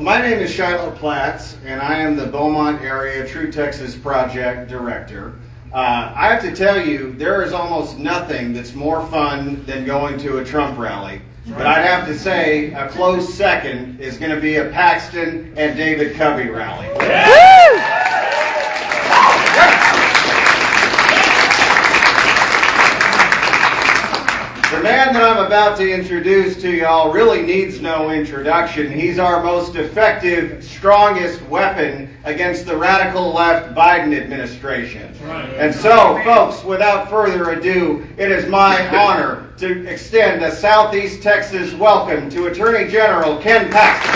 My name is Shiloh Platts, and I am the Beaumont Area True Texas Project Director. I have to tell you, there is almost nothing that's more fun than going to a Trump rally. But I'd have to say, a close second is going to be a Paxton and David Covey rally. The man that I'm about to introduce to y'all really needs no introduction. He's our most effective, strongest weapon against the radical left Biden administration. And so, folks, without further ado, it is my honor to extend a Southeast Texas welcome to Attorney General Ken Paxton.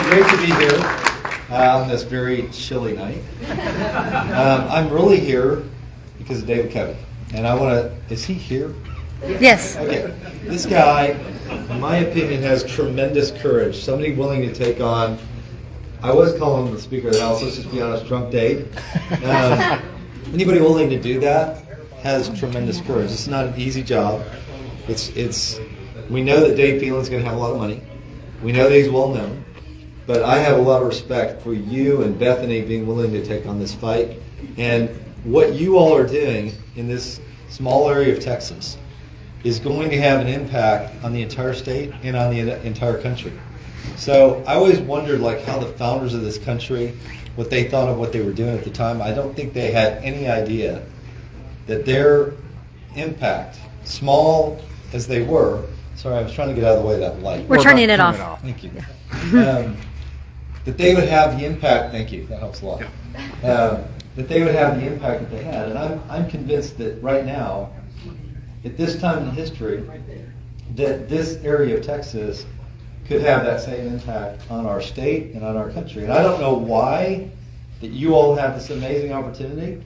Great to be here on this very chilly night. I'm really here because of David Covey, and I want to. Is he here? Yes. Okay. This guy, in my opinion, has tremendous courage. Somebody willing to take on. I was calling him the Speaker of the House. Let's just be honest, drunk Dade. Anybody willing to do that has tremendous courage. It's not an easy job. It's. We know that Dade Phelan's going to have a lot of money. We know that he's well known. But I have a lot of respect for you and Bethany being willing to take on this fight. And what you all are doing in this small area of Texas is going to have an impact on the entire state and on the entire country. So I always wondered how the founders of this country, what they thought of what they were doing at the time. I don't think they had any idea that their impact, small as they were, sorry, I was trying to get out of the way of that light. We're turning it off. Thank you. That they would have the impact, thank you, that helps a lot. That they would have the impact that they had. And I'm convinced that right now, at this time in history, that this area of Texas could have that same impact on our state and on our country. And I don't know why that you all have this amazing opportunity,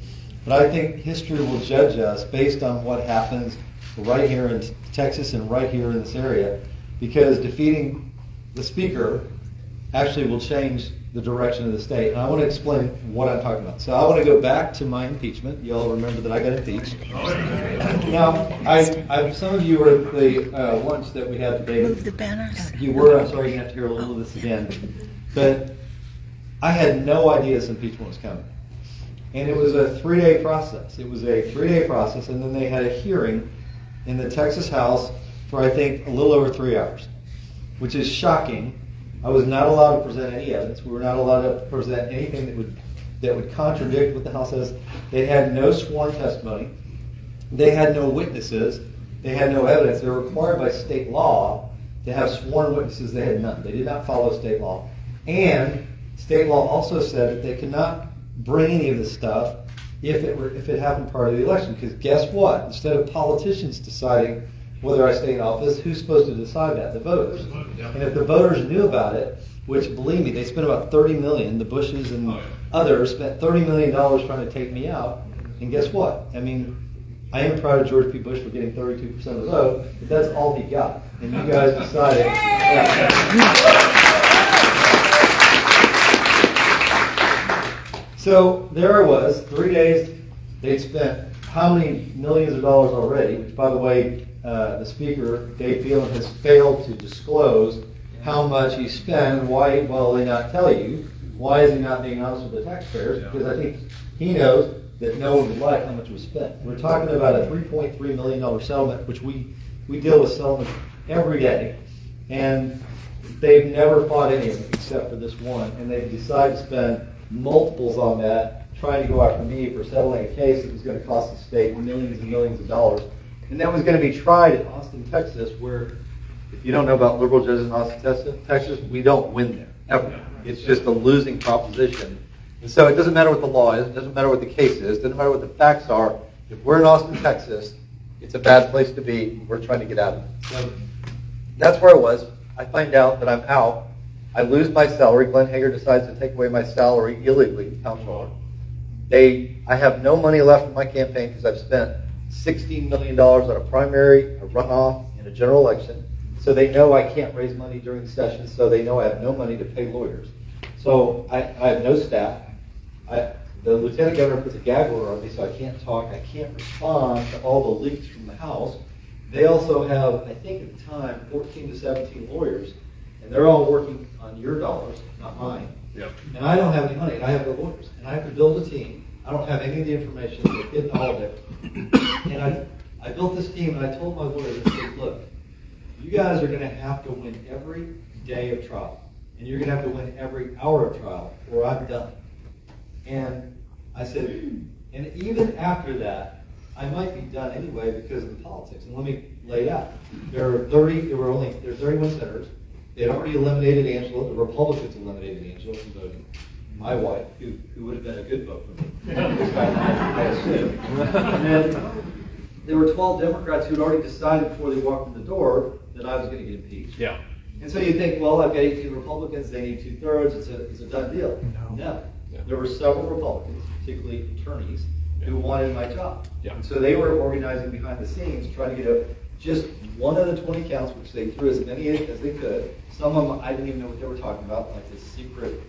but I think history will judge us based on what happens right here in Texas and right here in this area, because defeating the Speaker actually will change the direction of the state. And I want to explain what I'm talking about. So I want to go back to my impeachment. You all remember that I got impeached. Now, some of you were at the lunch that we had today. Move the banners. You were. I'm sorry you have to hear a little of this again. But I had no idea this impeachment was coming. And it was a 3-day process. It was a 3-day process, and then they had a hearing in the Texas House for, I think, a little over 3 hours, which is shocking. I was not allowed to present any evidence. We were not allowed to present anything that would contradict what the House says. They had no sworn testimony. They had no witnesses. They had no evidence. They were required by state law to have sworn witnesses. They had none. They did not follow state law. And state law also said that they could not bring any of this stuff if it happened prior to the election. Because guess what? Instead of politicians deciding whether I stay in office, who's supposed to decide that? The voters. And if the voters knew about it, which, believe me, they spent about $30 million, the Bushes and others spent $30 million trying to take me out. And guess what? I mean, I am proud of George P. Bush for getting 32% of the vote, but that's all he got. And you guys decided. So there I was, 3 days. They'd spent how many millions of dollars already, which, by the way, the Speaker, Dade Phelan, has failed to disclose how much he spent. Why will they not tell you? Why is he not being honest with the taxpayers? Because I think he knows that no one would like how much was spent. We're talking about a $3.3 million settlement, which we deal with settlements every day. And they've never fought any of them except for this one. And they've decided to spend multiples on that, trying to go after me for settling a case that was going to cost the state millions and millions of dollars. And that was going to be tried in Austin, Texas, where, if you don't know about liberal judges in Austin, Texas, we don't win there, ever. It's just a losing proposition. And so it doesn't matter what the law is, it doesn't matter what the case is, it doesn't matter what the facts are. If we're in Austin, Texas, it's a bad place to be. We're trying to get out of it. So that's where I was. I find out that I'm out. I lose my salary. Glenn Hager decides to take away my salary illegally, comptroller. I have no money left in my campaign because I've spent $16 million on a primary, a runoff, and a general election. So they know I can't raise money during the session, so they know I have no money to pay lawyers. So I have no staff. The lieutenant governor puts a gag order on me, so I can't talk, I can't respond to all the leaks from the House. They also have, I think at the time, 14 to 17 lawyers, and they're all working on your dollars, not mine. Yep. And I don't have any money, and I have the lawyers, and I have to build a team. I don't have any of the information, they're getting all of it. And I built this team, and I told my lawyers, I said, look, you guys are going to have to win every day of trial, and you're going to have to win every hour of trial, or I'm done. And I said, and even after that, I might be done anyway because of the politics. And let me lay it out. There are 31 senators. They had already eliminated Angela. The Republicans eliminated Angela from voting. My wife, who would have been a good vote for me, I assume. And then there were 12 Democrats who had already decided before they walked in the door that I was going to get impeached. Yeah. And so you think, well, I've got 18 Republicans. They need 2/3. It's a done deal. No. There were several Republicans, particularly attorneys, who wanted my job. Yeah. And so they were organizing behind the scenes, trying to get just one of the 20 counts, which they threw as many as they could. Some of them I didn't even know what they were talking about, like this secret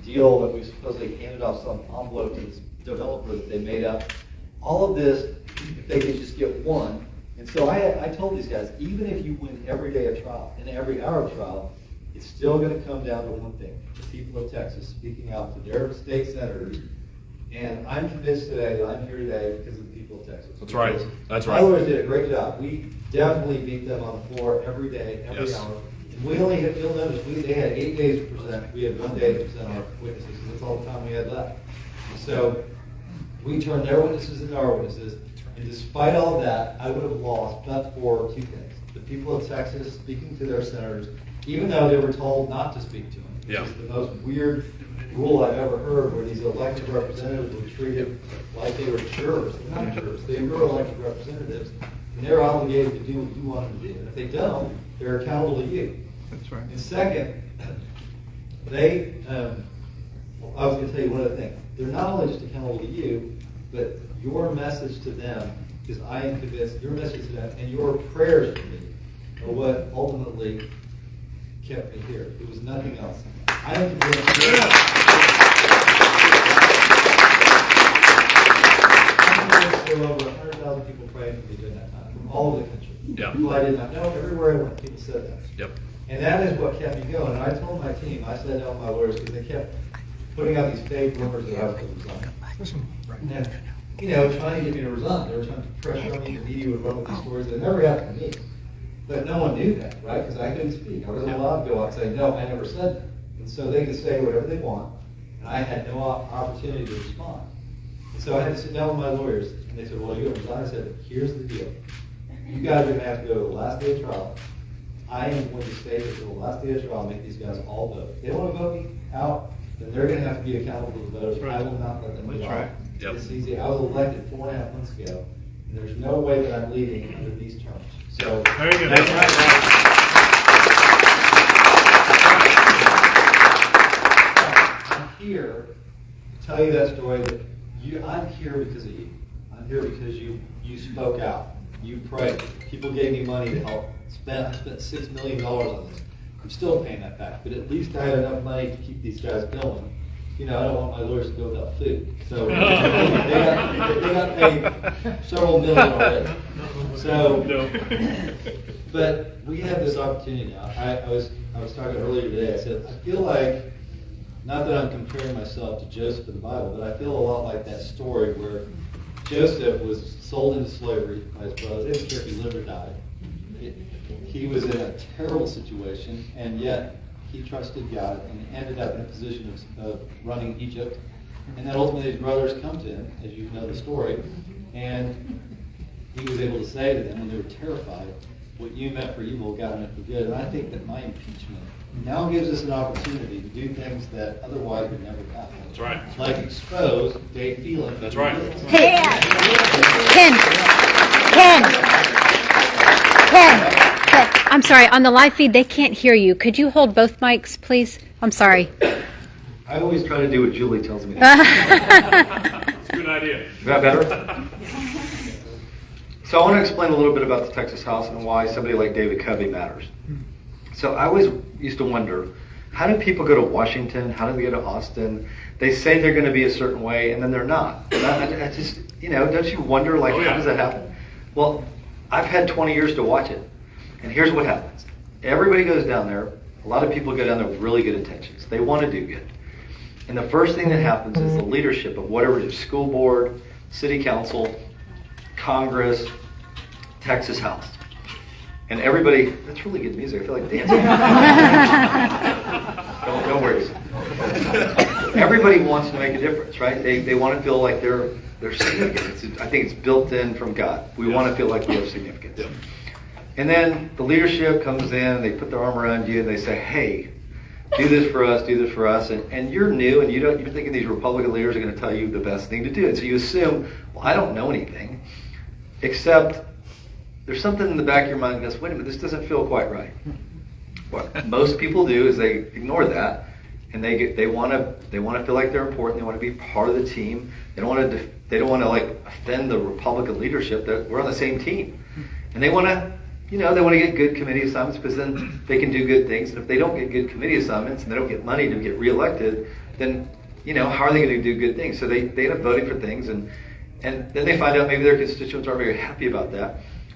deal that we supposedly handed off some envelope to this developer that they made up. All of this, if they could just get one. And so I told these guys, even if you win every day of trial and every hour of trial, it's still going to come down to one thing: the people of Texas speaking out to their state senators. And I'm convinced today that I'm here today because of the people of Texas. That's right. That's My right. lawyers did a great job. We definitely beat them on the floor every day, every Yes. hour. And we only had, you'll notice, they had 8 days to present. We had 1 day to present our witnesses, because that's all the time we had left. And so we turned their witnesses into our witnesses. And despite all that, I would have lost but for two things: the people of Texas speaking to their senators, even though they were told not to speak to them, which Yeah. is the most weird rule I've ever heard, where these elected representatives were treated like they were jurors. They're not jurors. They were elected representatives, and they're obligated to do what you want them to do. And if they don't, they're accountable to you. That's right. And second, I was going to tell you one other thing. They're not only just accountable to you, but your message to them, because I am convinced your message to them and your prayers for me are what ultimately kept me here. It was nothing else. I am convinced. There were over 100,000 people praying for me during that time, from all over the country. Yeah. People I did not know, everywhere I went, people said that. Yep. And that is what kept me going. And I told my team, I said to all my lawyers, because they kept putting out these fake rumors that I was going to resign. And then, trying to get me to resign. They were trying to pressure on me. The media would run with these stories. It never happened to me. But no one knew that, right? Because I couldn't speak. I wasn't allowed to go out and say, no, I never said that. And so they could say whatever they want. And I had no opportunity to respond. And so I had to sit down with my lawyers. And they said, well, you're going to resign. I said, here's the deal. You guys are going to have to go to the last day of trial. I am going to stay until the last day of trial and make these guys all vote. If they want to vote me out, then they're going to have to be accountable to the voters. I will not let them do it. Yep. It's easy. I was elected 4.5 months ago, and there's no way that I'm leaving under these terms. So Very good. that's right. I'm here to tell you that story. That I'm here because of you. I'm here because you spoke out. You prayed. People gave me money to help. I spent $6 million on this. I'm still paying that back, but at least I had enough money to keep these guys going. I don't want my lawyers to go without food. So they got paid several million already. So, but we have this opportunity now. I was talking earlier today. I said, I feel like, not that I'm comparing myself to Joseph in the Bible, but I feel a lot like that story where Joseph was sold into slavery by his brothers. They didn't care if he lived or died. He was in a terrible situation, and yet he trusted God and ended up in a position of running Egypt. And then ultimately his brothers come to him, as you know the story, and he was able to say to them when they were terrified, what you meant for evil, God meant for good. And I think that my impeachment now gives us an opportunity to do things that otherwise would never happen. That's right. Like expose Dade Phelan. That's right. Ken, I'm sorry, on the live feed, they can't hear you. Could you hold both mics, please? I'm sorry. I always try to do what Julie tells me. It's a good idea. Is that better? So I want to explain a little bit about the Texas House and why somebody like David Covey matters. So I always used to wonder, how do people go to Washington? How do they go to Austin? They say they're going to be a certain way, and then they're not. And I just, don't you wonder, like, Oh, yeah. how does that happen? Well, I've had 20 years to watch it, and here's what happens. Everybody goes down there. A lot of people go down there with really good intentions. They want to do good. And the first thing that happens is the leadership of whatever it is, school board, city council, Congress, Texas House. And everybody, that's really good music. I feel like dancing. Don't worry. Everybody wants to make a difference, right? They want to feel like they're significant. I think it's built in from God. We want to feel like we have significance. Yeah. And then the leadership comes in, they put their arm around you, and they say, hey, do this for us. And you're new, and you're thinking these Republican leaders are going to tell you the best thing to do. And so you assume, well, I don't know anything, except there's something in the back of your mind that goes, wait a minute, this doesn't feel quite right. What most people do is they ignore that, and they want to feel like they're important. They want to be part of the team. They don't want to like offend the Republican leadership that we're on the same team, and they want to get good committee assignments because then they can do good things. And if they don't get good committee assignments and they don't get money to get reelected, then how are they going to do good things? So they end up voting for things, and then they find out maybe their constituents aren't very happy about that.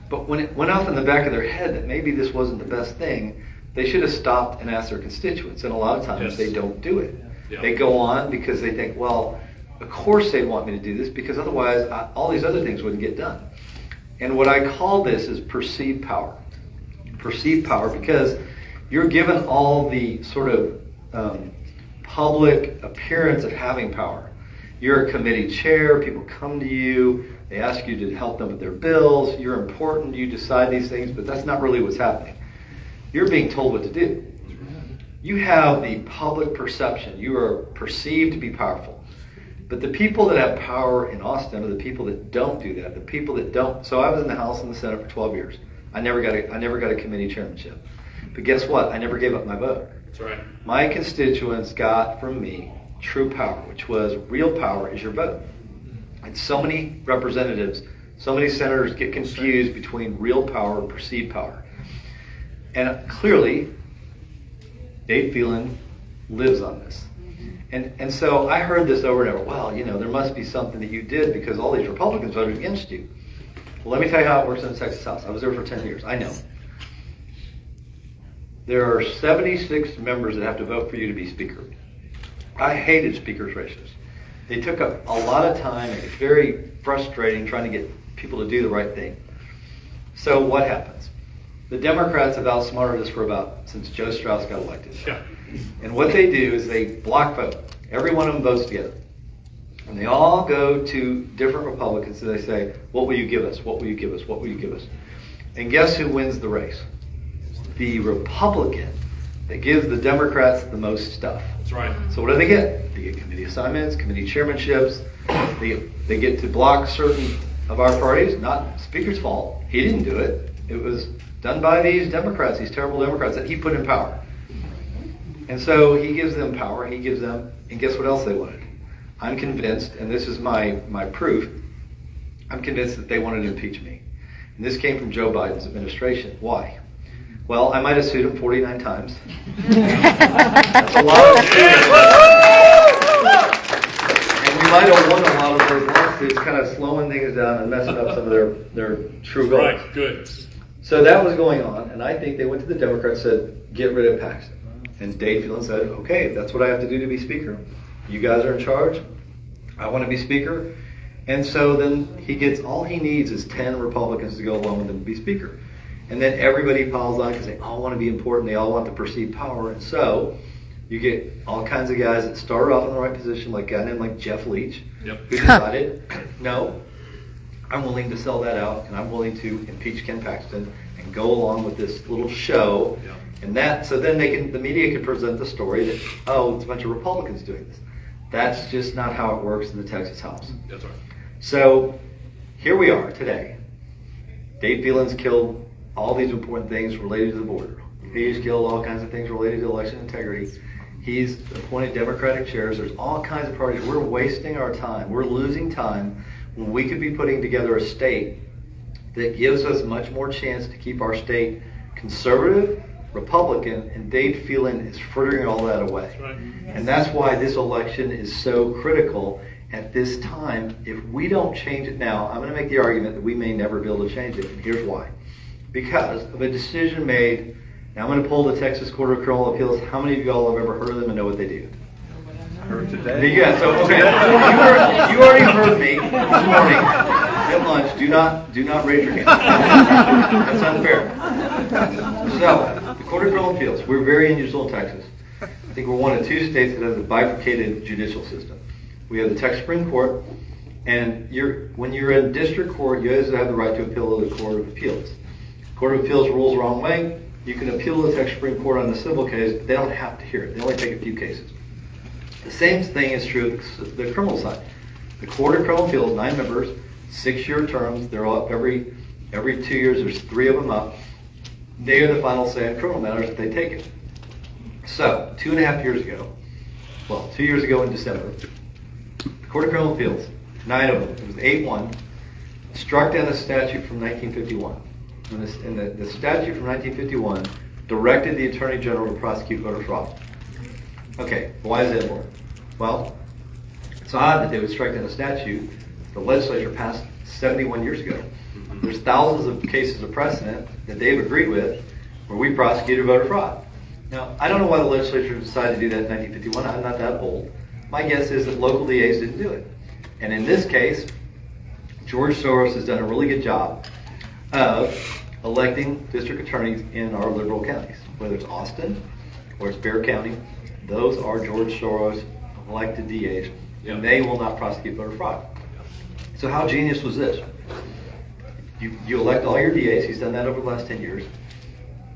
But when it went off in the back of their head that maybe this wasn't the best thing, they should have stopped and asked their constituents. And a lot of times Yes. they don't do it. Yeah. They go on because they think, well, of course they'd want me to do this because otherwise all these other things wouldn't get done. And what I call this is perceived power. Perceived power because you're given all the sort of public appearance of having power. You're a committee chair, people come to you, they ask you to help them with their bills, you're important, you decide these things, but that's not really what's happening. You're being told what to do. You have the public perception, you are perceived to be powerful. But the people that have power in Austin are the people that don't do that, the people that don't. So I was in the House and the Senate for 12 years. I never got a committee chairmanship. But guess what? I never gave up my vote. That's right. My constituents got from me true power, which was real power is your vote. And so many representatives, so many senators get confused between real power and perceived power. And clearly, Dade Phelan lives on this. And so I heard this over and over. Well, there must be something that you did because all these Republicans voted against you. Well, let me tell you how it works in the Texas House. I was there for 10 years. I know. There are 76 members that have to vote for you to be Speaker. I hated speakers' races. They took up a lot of time. It was very frustrating trying to get people to do the right thing. So what happens? The Democrats have outsmarted us since Joe Strauss got elected. Yeah. And what they do is they block vote. Every one of them votes together. And they all go to different Republicans and they say, what will you give us? What will you give us? What will you give us? And guess who wins the race? The Republican that gives the Democrats the most stuff. That's right. So what do they get? They get committee assignments, committee chairmanships. They get to block certain of our parties. Not Speaker's fault. He didn't do it. It was done by these Democrats, these terrible Democrats that he put in power. And so he gives them power. He gives them, and guess what else they wanted? I'm convinced, and this is my proof, I'm convinced that they wanted to impeach me. And this came from Joe Biden's administration. Why? Well, I might have sued him 49 times. That's a lot of suits. And we might have won a lot of those lawsuits, kind of slowing things down and messing up some of their true goals. Right, good. So that was going on, and I think they went to the Democrats and said, get rid of Paxton. And Dade Phelan said, okay, that's what I have to do to be Speaker. You guys are in charge. I want to be Speaker. And so then he gets, all he needs is 10 Republicans to go along with him to be Speaker. And then everybody piles on because they all want to be important. They all want the perceived power. And so you get all kinds of guys that started off in the right position, like a guy named like Jeff Leach, Yep. who decided, no, I'm willing to sell that out, and I'm willing to impeach Ken Paxton and go along with this little show. Yep. And that, so then the media can present the story that, oh, it's a bunch of Republicans doing this. That's just not how it works in the Texas House. That's right. So here we are today. Dade Phelan's killed all these important things related to the border. He's killed all kinds of things related to election integrity. He's appointed Democratic chairs. There's all kinds of parties. We're wasting our time. We're losing time when we could be putting together a state that gives us much more chance to keep our state conservative, Republican, and Dade Phelan is frittering all that away. Right. And that's why this election is so critical at this time. If we don't change it now, I'm going to make the argument that we may never be able to change it, and here's why. Because of a decision made, now I'm going to pull the Texas Court of Criminal Appeals. How many of y'all have ever heard of them and know what they do? Heard today. Yeah, so, okay, you already heard me this morning at lunch. Do not raise your hand. That's unfair. So, the Court of Criminal Appeals, we're very unusual in Texas. I think we're one of two states that has a bifurcated judicial system. We have the Texas Supreme Court, and when you're in district court, you always have the right to appeal to the Court of Appeals. Court of Appeals rules the wrong way. You can appeal to the Texas Supreme Court on the civil case, but they don't have to hear it. They only take a few cases. The same thing is true of the criminal side. The Court of Criminal Appeals, 9 members, 6-year terms. They're all every 2 years. There's 3 of them up. They are the final say in criminal matters if they take it. So 2.5 years ago, 2 years ago in December, the Court of Criminal Appeals, 9 of them, it was 8-1, struck down a statute from 1951. And the statute from 1951 directed the Attorney General to prosecute voter fraud. Okay, why is that important? Well, it's odd that they would strike down a statute the legislature passed 71 years ago. There's thousands of cases of precedent that they've agreed with where we prosecuted voter fraud. Now, I don't know why the legislature decided to do that in 1951. I'm not that old. My guess is that local DAs didn't do it. And in this case, George Soros has done a really good job of electing district attorneys in our liberal counties, whether it's Austin or it's Bexar County. Those are George Soros elected DAs, and they will not prosecute voter fraud. So how genius was this? You elect all your DAs. He's done that over the last 10 years.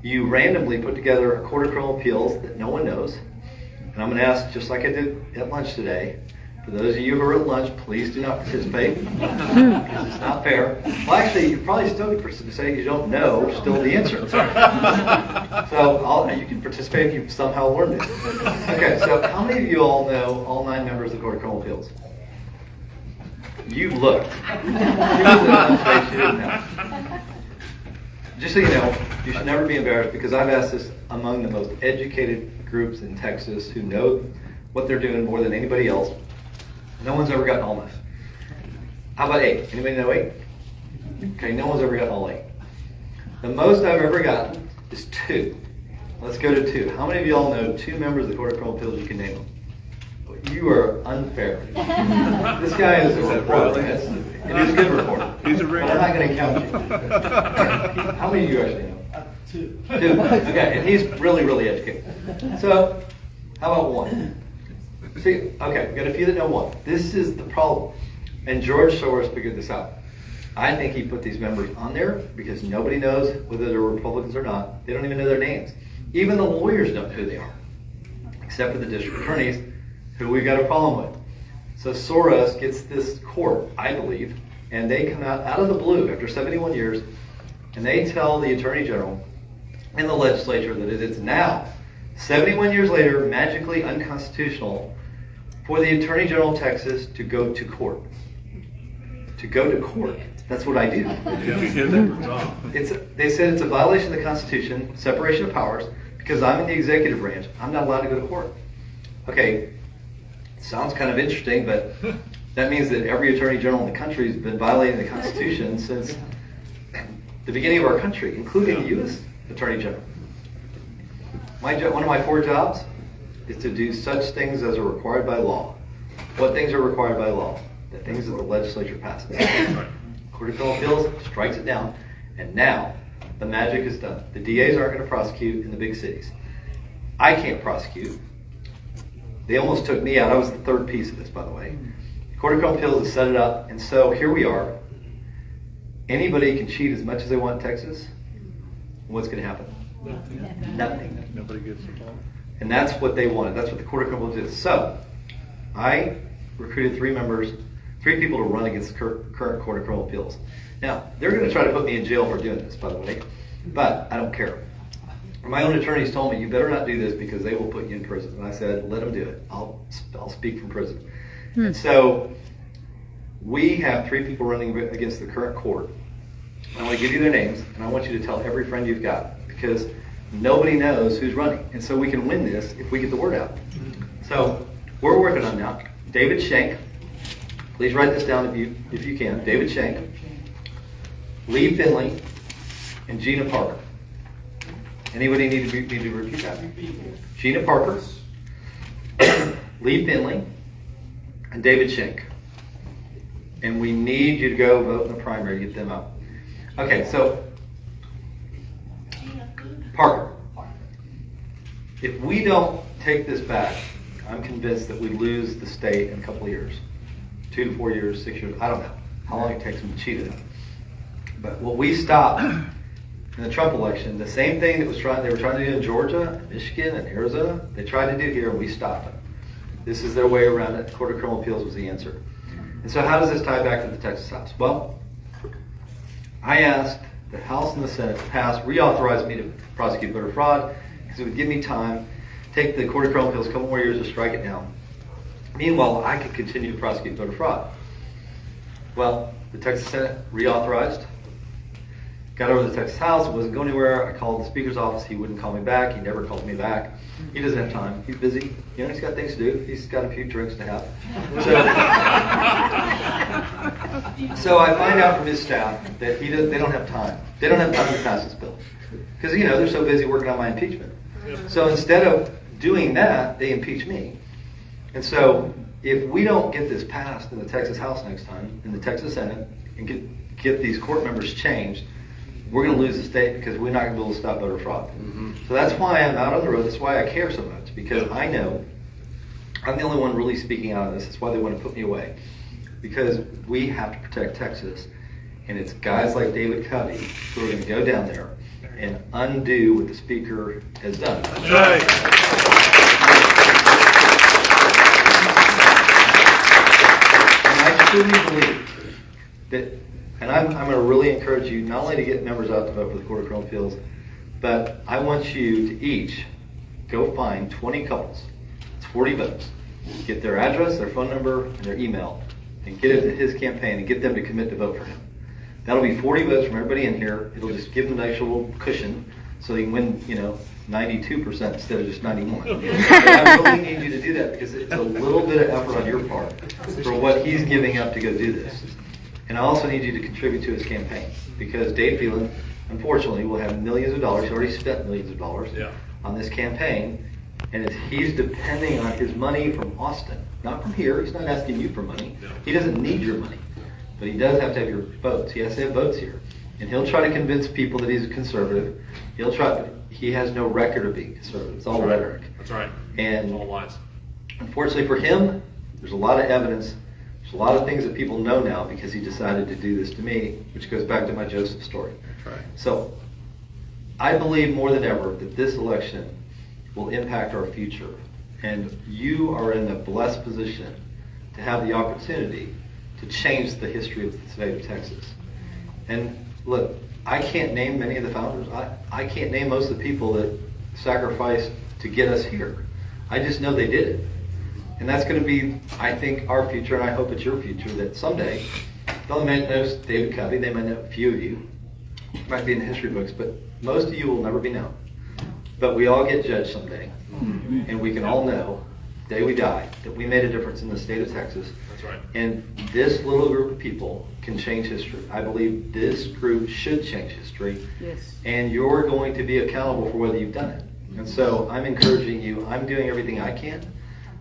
You randomly put together a Court of Criminal Appeals that no one knows. And I'm going to ask, just like I did at lunch today, for those of you who are at lunch, please do not participate, because it's not fair. Well, actually, you probably still can participate. You don't know still the answer. So you can participate if you've somehow learned it. Okay, so how many of you all know all 9 members of the Court of Criminal Appeals? You looked. Just so you know, you should never be embarrassed, because I've asked this among the most educated groups in Texas who know what they're doing more than anybody else. No one's ever gotten all 9. How about 8? Anybody know 8? Okay, no one's ever gotten all 8. The most I've ever gotten is 2. Let's go to 2. How many of y'all know 2 members of the Court of Criminal Appeals? You can name them. You are unfair. This guy is a reporter. It is a good reporter. He's a But I'm not going to count you. How many of you actually know? 2. 2. Okay, and he's really, really educated. So, how about 1? See, okay, we've got a few that know 1. This is the problem. And George Soros figured this out. I think he put these members on there because nobody knows whether they're Republicans or not. They don't even know their names. Even the lawyers don't know who they are, except for the district attorneys, who we've got a problem with. So Soros gets this court, I believe, and they come out of the blue after 71 years, and they tell the Attorney General and the legislature that it is now, 71 years later, magically unconstitutional for the Attorney General of Texas to go to court. To go to court. That's what I do. They said it's a violation of the Constitution, separation of powers, because I'm in the executive branch. I'm not allowed to go to court. Okay, sounds kind of interesting, but that means that every Attorney General in the country has been violating the Constitution since the beginning of our country, including the U.S. Attorney General. One of my 4 jobs is to do such things as are required by law. What things are required by law? The things that the legislature passes. Court of Criminal Appeals strikes it down, and now the magic is done. The DAs aren't going to prosecute in the big cities. I can't prosecute. They almost took me out. I was the 3rd piece of this, by the way. The Court of Criminal Appeals has set it up, and so here we are. Anybody can cheat as much as they want in Texas. What's going to happen? Nothing. Nobody gets involved. And that's what they wanted. That's what the Court of Criminal Appeals did. So I recruited 3 people to run against the current Court of Criminal Appeals. Now, they're going to try to put me in jail for doing this, by the way, but I don't care. My own attorneys told me, you better not do this because they will put you in prison. And I said, let them do it. I'll speak from prison. And so we have 3 people running against the current court. I want to give you their names, and I want you to tell every friend you've got, because nobody knows who's running. And so we can win this if we get the word out. So we're working on now. David Shank, please write this down if you can. David Shank, Lee Finley, and Gina Parker. Anybody need to repeat that? Gina Parker, Lee Finley, and David Shank. And we need you to go vote in the primary to get them out. Okay, so Parker, if we don't take this back, I'm convinced that we lose the state in a couple of years. 2 to 4 years, 6 years, I don't know how long it takes them to cheat it. But what we stopped in the Trump election, the same thing that they were trying to do in Georgia, Michigan, and Arizona, they tried to do here, and we stopped it. This is their way around it. Court of Criminal Appeals was the answer. And so how does this tie back to the Texas House? Well, I asked the House and the Senate to reauthorize me to prosecute voter fraud, because it would give me time, take the Court of Criminal Appeals a couple more years to strike it down. Meanwhile, I could continue to prosecute voter fraud. Well, the Texas Senate reauthorized, got over to the Texas House, it wasn't going anywhere. I called the Speaker's office, he wouldn't call me back, he never called me back. He doesn't have time, he's busy, he's got things to do, he's got a few drinks to have. So I find out from his staff that they don't have time. They don't have time to pass this bill. Because, they're so busy working on my impeachment. So instead of doing that, they impeach me. And so if we don't get this passed in the Texas House next time, in the Texas Senate, and get these court members changed, we're going to lose the state because we're not going to be able to stop voter fraud. So that's why I'm out on the road. That's why I care so much, because I know I'm the only one really speaking out on this. That's why they want to put me away. Because we have to protect Texas. And it's guys like David Covey who are going to go down there and undo what the Speaker has done. That's right. And I truly believe that, and I'm going to really encourage you not only to get members out to vote for the Court of Criminal Appeals, but I want you to each go find 20 couples. It's 40 votes. Get their address, their phone number, and their email, and get it to his campaign and get them to commit to vote for him. That'll be 40 votes from everybody in here. It'll just give them an actual cushion so they can win, 92% instead of just 91. But I really need you to do that because it's a little bit of effort on your part for what he's giving up to go do this. And I also need you to contribute to his campaign because Dade Phelan, unfortunately, will have millions of dollars. He's already spent millions of dollars on this campaign. And he's depending on his money from Austin, not from here. He's not asking you for money. He doesn't need your money. But he does have to have your votes. He has to have votes here. And he'll try to convince people that he's a conservative. He has no record of being conservative. It's all rhetoric. That's right. And all lies. Unfortunately for him, there's a lot of evidence. There's a lot of things that people know now because he decided to do this to me, which goes back to my Joseph story. That's right. So I believe more than ever that this election will impact our future. And you are in a blessed position to have the opportunity to change the history of the state of Texas. And look, I can't name many of the founders. I can't name most of the people that sacrificed to get us here. I just know they did it. And that's going to be, I think, our future, and I hope it's your future, that someday, they might know David Covey, they might know a few of you, might be in the history books, but most of you will never be known. But we all get judged someday, and we can all know, the day we die, that we made a difference in the state of Texas. That's right. And this little group of people can change history. I believe this group should change history. Yes. And you're going to be accountable for whether you've done it. And so I'm encouraging you. I'm doing everything I can.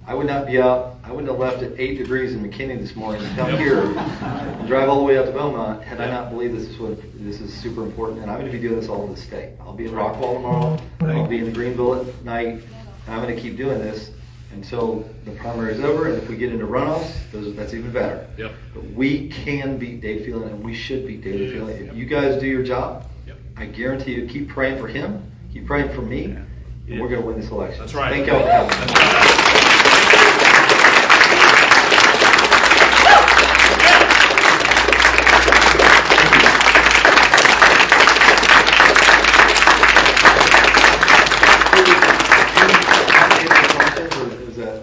I would not be out. I wouldn't have left at 8 degrees in McKinney this morning to come here and drive all the way out to Beaumont had I not believed this is super important. And I'm going to be doing this all over the state. I'll be in Rockwall tomorrow. I'll be in Greenville at night. And I'm going to keep doing this until the primary is over. And if we get into runoffs, that's even better. Yep. But we can beat Dade Phelan, and we should beat Dade Phelan. If you guys do your job, I guarantee you, keep praying for him, keep praying for me, and we're going to win this election. That's right. Thank y'all for coming.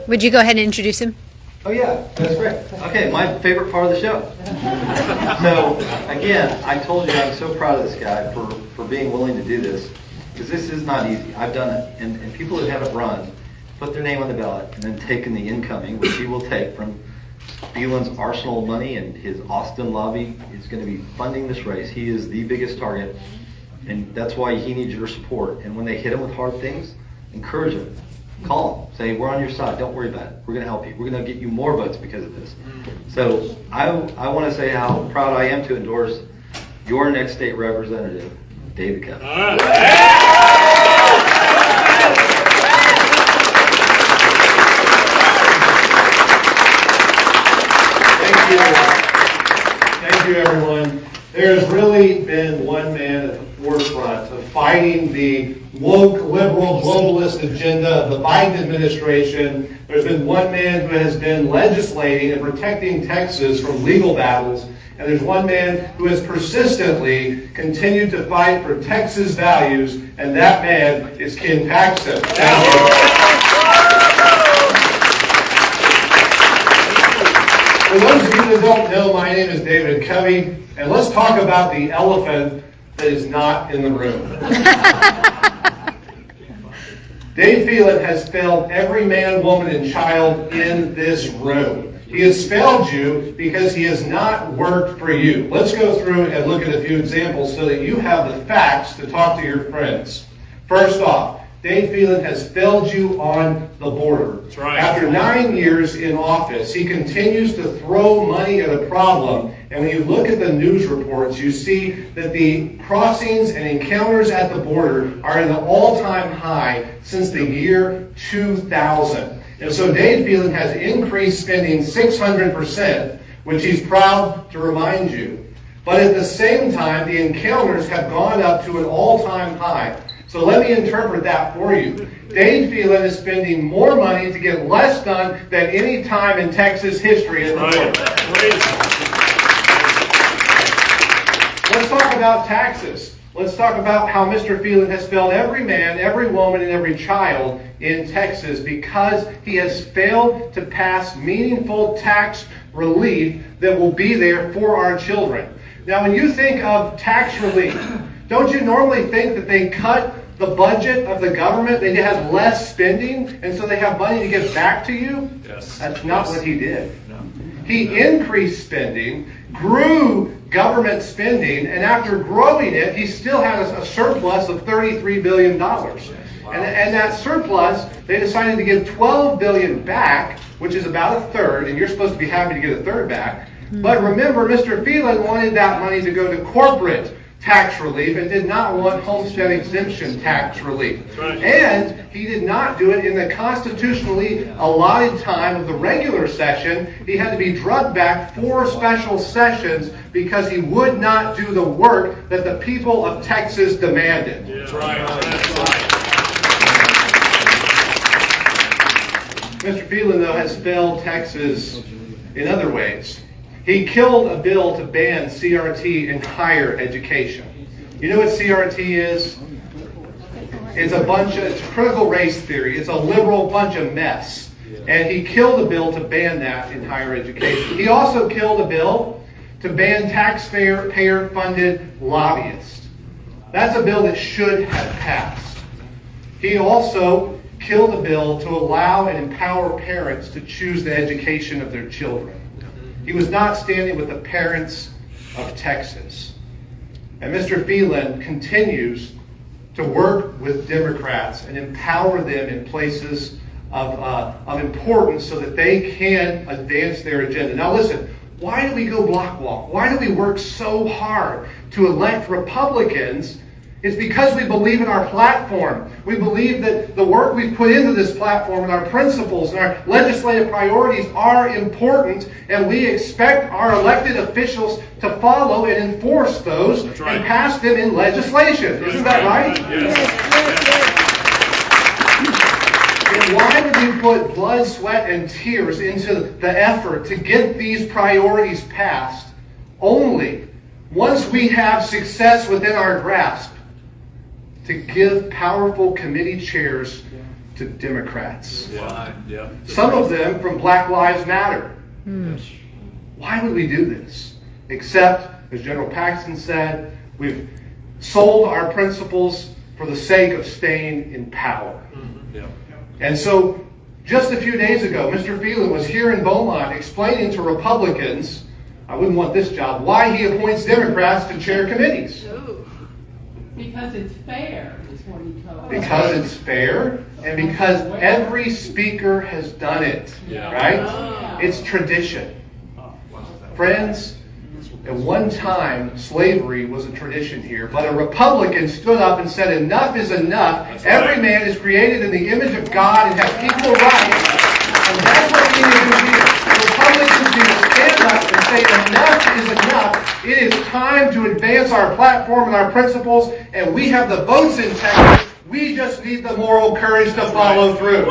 Would you go ahead and introduce him? Oh yeah, that's great. Okay, my favorite part of the show. So again, I told you I'm so proud of this guy for being willing to do this. because this is not easy. I've done it, and people that have it run, put their name on the ballot, and then taken the incoming, which he will take from Phelan's arsenal of money, and his Austin lobby is going to be funding this race. He is the biggest target, and that's why he needs your support. And when they hit him with hard things, encourage him. Call him. Say, we're on your side. Don't worry about it. We're going to help you. We're going to get you more votes because of this. So I want to say how proud I am to endorse your next state representative, David Cup. Thank you, everyone. There's really been one man at the forefront of fighting the woke, liberal, globalist agenda of the Biden administration. There's been one man who has been legislating and protecting Texas from legal battles. And there's one man who has persistently continued to fight for Texas values, and that man is Ken Paxton. Thank you. For those of you that don't know, my name is David Covey, and let's talk about the elephant that is not in the room. Dade Phelan has failed every man, woman, and child in this room. He has failed you because he has not worked for you. Let's go through and look at a few examples so that you have the facts to talk to your friends. First off, Dade Phelan has failed you on the border. That's right. After 9 years in office, he continues to throw money at a problem. And when you look at the news reports, you see that the crossings and encounters at the border are at an all-time high since the year 2000. And so Dade Phelan has increased spending 600%, which he's proud to remind you. But at the same time, the encounters have gone up to an all-time high. So let me interpret that for you. Dade Phelan is spending more money to get less done than any time in Texas history. Let's talk about taxes. Let's talk about how Mr. Phelan has failed every man, every woman, and every child in Texas because he has failed to pass meaningful tax relief that will be there for our children. Now, when you think of tax relief, don't you normally think that they cut the budget of the government, they have less spending, and so they have money to give back to you? Yes. That's not what he did. No. He increased spending, grew government spending, and after growing it, he still had a surplus of $33 billion. Wow. And that surplus, they decided to give $12 billion back, which is about a third, and you're supposed to be happy to get a third back. But remember, Mr. Phelan wanted that money to go to corporate tax relief and did not want homestead exemption tax relief. Right. And he did not do it in the constitutionally allotted time of the regular session. He had to be drugged back 4 special sessions because he would not do the work that the people of Texas demanded. Yeah. That's right. That's right. Mr. Phelan, though, has failed Texas in other ways. He killed a bill to ban CRT in higher education. You know what CRT is? It's critical race theory. It's a liberal bunch of mess. And he killed a bill to ban that in higher education. He also killed a bill to ban taxpayer-funded lobbyists. That's a bill that should have passed. He also killed a bill to allow and empower parents to choose the education of their children. He was not standing with the parents of Texas. And Mr. Phelan continues to work with Democrats and empower them in places of importance so that they can advance their agenda. Now listen, why do we go block walk? Why do we work so hard to elect Republicans? It's because we believe in our platform. We believe that the work we put into this platform and our principles and our legislative priorities are important, and we expect our elected officials to follow and enforce those and pass them in legislation. Isn't that right? Yes. And why would you put blood, sweat, and tears into the effort to get these priorities passed only once we have success within our grasp to give powerful committee chairs to Democrats? Yeah. Some of them from Black Lives Matter. Why would we do this? Except, as General Paxton said, we've sold our principles for the sake of staying in power. Yeah. And so, just a few days ago, Mr. Phelan was here in Beaumont explaining to Republicans, I wouldn't want this job, why he appoints Democrats to chair committees. Because it's fair, is what he told us. Because it's fair, and because every speaker has done it, Yeah. right? It's tradition. Friends, at one time, slavery was a tradition here, but a Republican stood up and said, enough is enough. Every man is created in the image of God and has equal rights. And that's what we need to do here. Republicans need to stand up and say, enough is enough. It is time to advance our platform and our principles, and we have the votes in Texas. We just need the moral courage to follow through.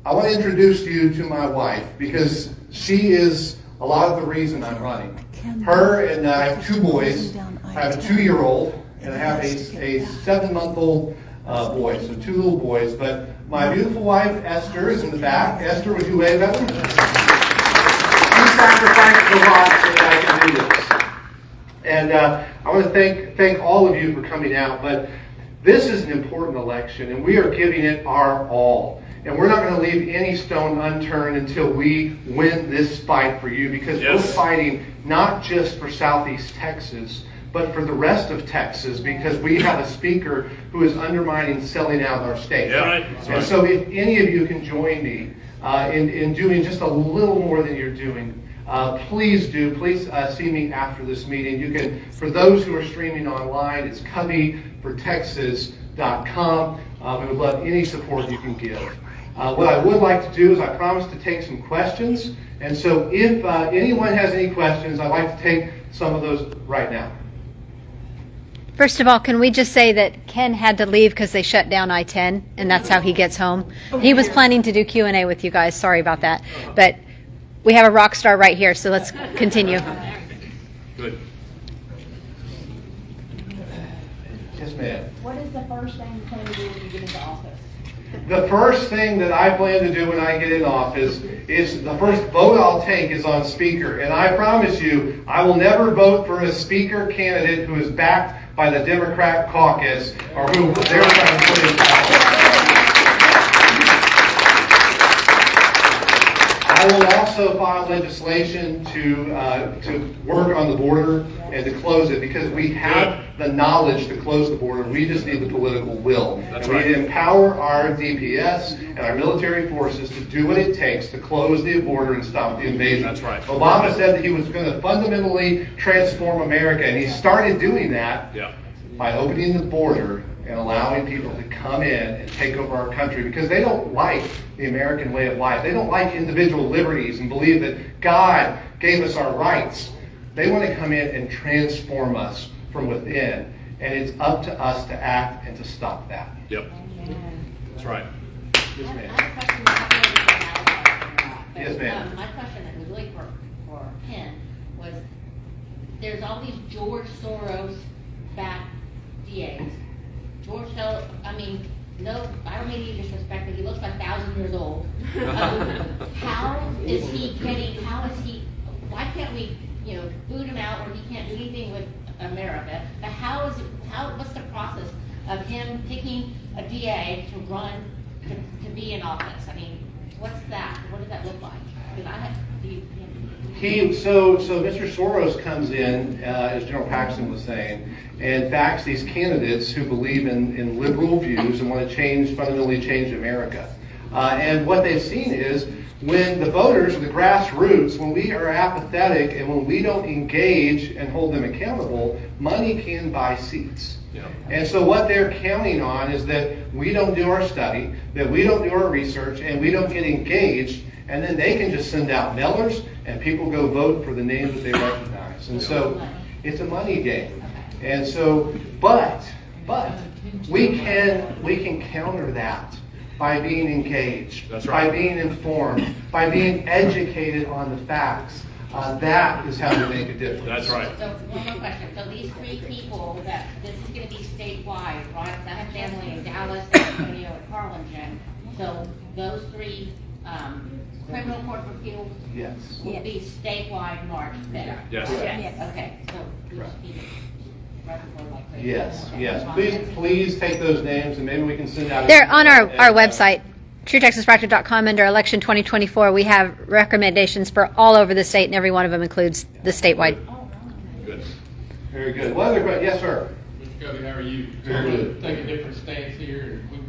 I want to introduce you to my wife because she is a lot of the reason I'm running. Her and I have two boys. I have a 2-year-old and I have a 7-month-old boy, so 2 little boys. But my beautiful wife, Esther, is in the back. Esther, would you wave at them? She sacrificed a lot so that I can do this. And I want to thank all of you for coming out. But this is an important election, and we are giving it our all. And we're not going to leave any stone unturned until we win this fight for you, because we're fighting not just for Southeast Texas, but for the rest of Texas, because we have a speaker who is undermining selling out our state. Yeah, right. And so if any of you can join me in doing just a little more than you're doing, please do. Please see me after this meeting. You can, for those who are streaming online, it's coveyfortexas.com. We would love any support you can give. What I would like to do is I promise to take some questions. And so if anyone has any questions, I'd like to take some of those right now. First of all, can we just say that Ken had to leave because they shut down I-10, and that's how he gets home? He was planning to do Q&A with you guys. Sorry about that. But we have a rock star right here, so let's continue. Good. Yes, ma'am. What is the first thing you plan to do when you get into office? The first thing that I plan to do when I get in office is the first vote I'll take is on speaker. And I promise you, I will never vote for a speaker candidate who is backed by the Democrat caucus or who they're trying to put in power. I will also file legislation to work on the border and to close it, because we have the knowledge to close the border. We just need the political will. That's and we right. need to empower our DPS and our military forces to do what it takes to close the border and stop the invasion. That's right. Obama said that he was going to fundamentally transform America, and he started doing that Yeah. by opening the border and allowing people to come in and take over our country, because they don't like the American way of life. They don't like individual liberties and believe that God gave us our rights. They want to come in and transform us from within, and it's up to us to act and to stop that. Yep. That's right. Yes, I ma'am. have a question about the Yes, ma'am. My question that was really for Ken was, there's all these George Soros-backed DAs. George Soros, I mean, no, I don't mean any disrespect, but he looks like 1,000 years old. Why can't we, boot him out, or he can't do anything with America? But what's the process of him picking a DA to run, to be in office? I mean, what's that? What does that look like? Because So Mr. Soros comes in, as General Paxton was saying, and backs these candidates who believe in liberal views and want to fundamentally change America. And what they've seen is, when the voters, or the grassroots, when we are apathetic and when we don't engage and hold them accountable, money can buy seats. Yeah. And so what they're counting on is that we don't do our study, that we don't do our research, and we don't get engaged, and then they can just send out mailers and people go vote for the names that they recognize. And so it's a money game. And so, but we can counter that by being engaged, That's right. by being informed, by being educated on the facts. That is how we make a difference. That's right. So one more question. So these 3 people, this is going to be statewide, right? I have family in Dallas, San Antonio, and Harlingen. So those 3 criminal court of appeals Yes. will be statewide March 5th. Yes. Okay, so we just need to record like crazy. Yes, yes. Please take those names and maybe we can send out. They're on our website, truetexaspractor.com. Under election 2024, we have recommendations for all over the state, and every one of them includes the statewide. Good. Very good. What other questions? Yes, sir. Mr. Covey, how are you? Very I'm good. going to take a different stance here, and we've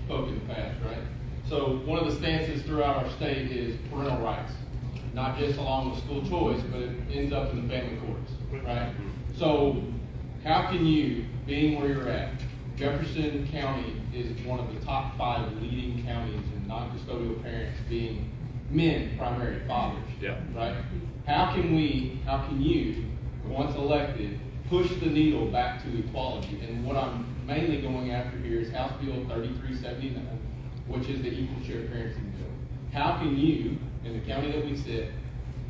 spoken in the past, right? So one of the stances throughout our state is parental rights, not just along with school choice, but it ends up in the family courts, right? So how can you, being where you're at, Jefferson County is one of the top 5 leading counties in non-custodial parents being men, primary fathers, Yeah. right? How can you, once elected, push the needle back to equality? And what I'm mainly going after here is House Bill 3379, which is the equal share parenting bill. How can you, in the county that we sit,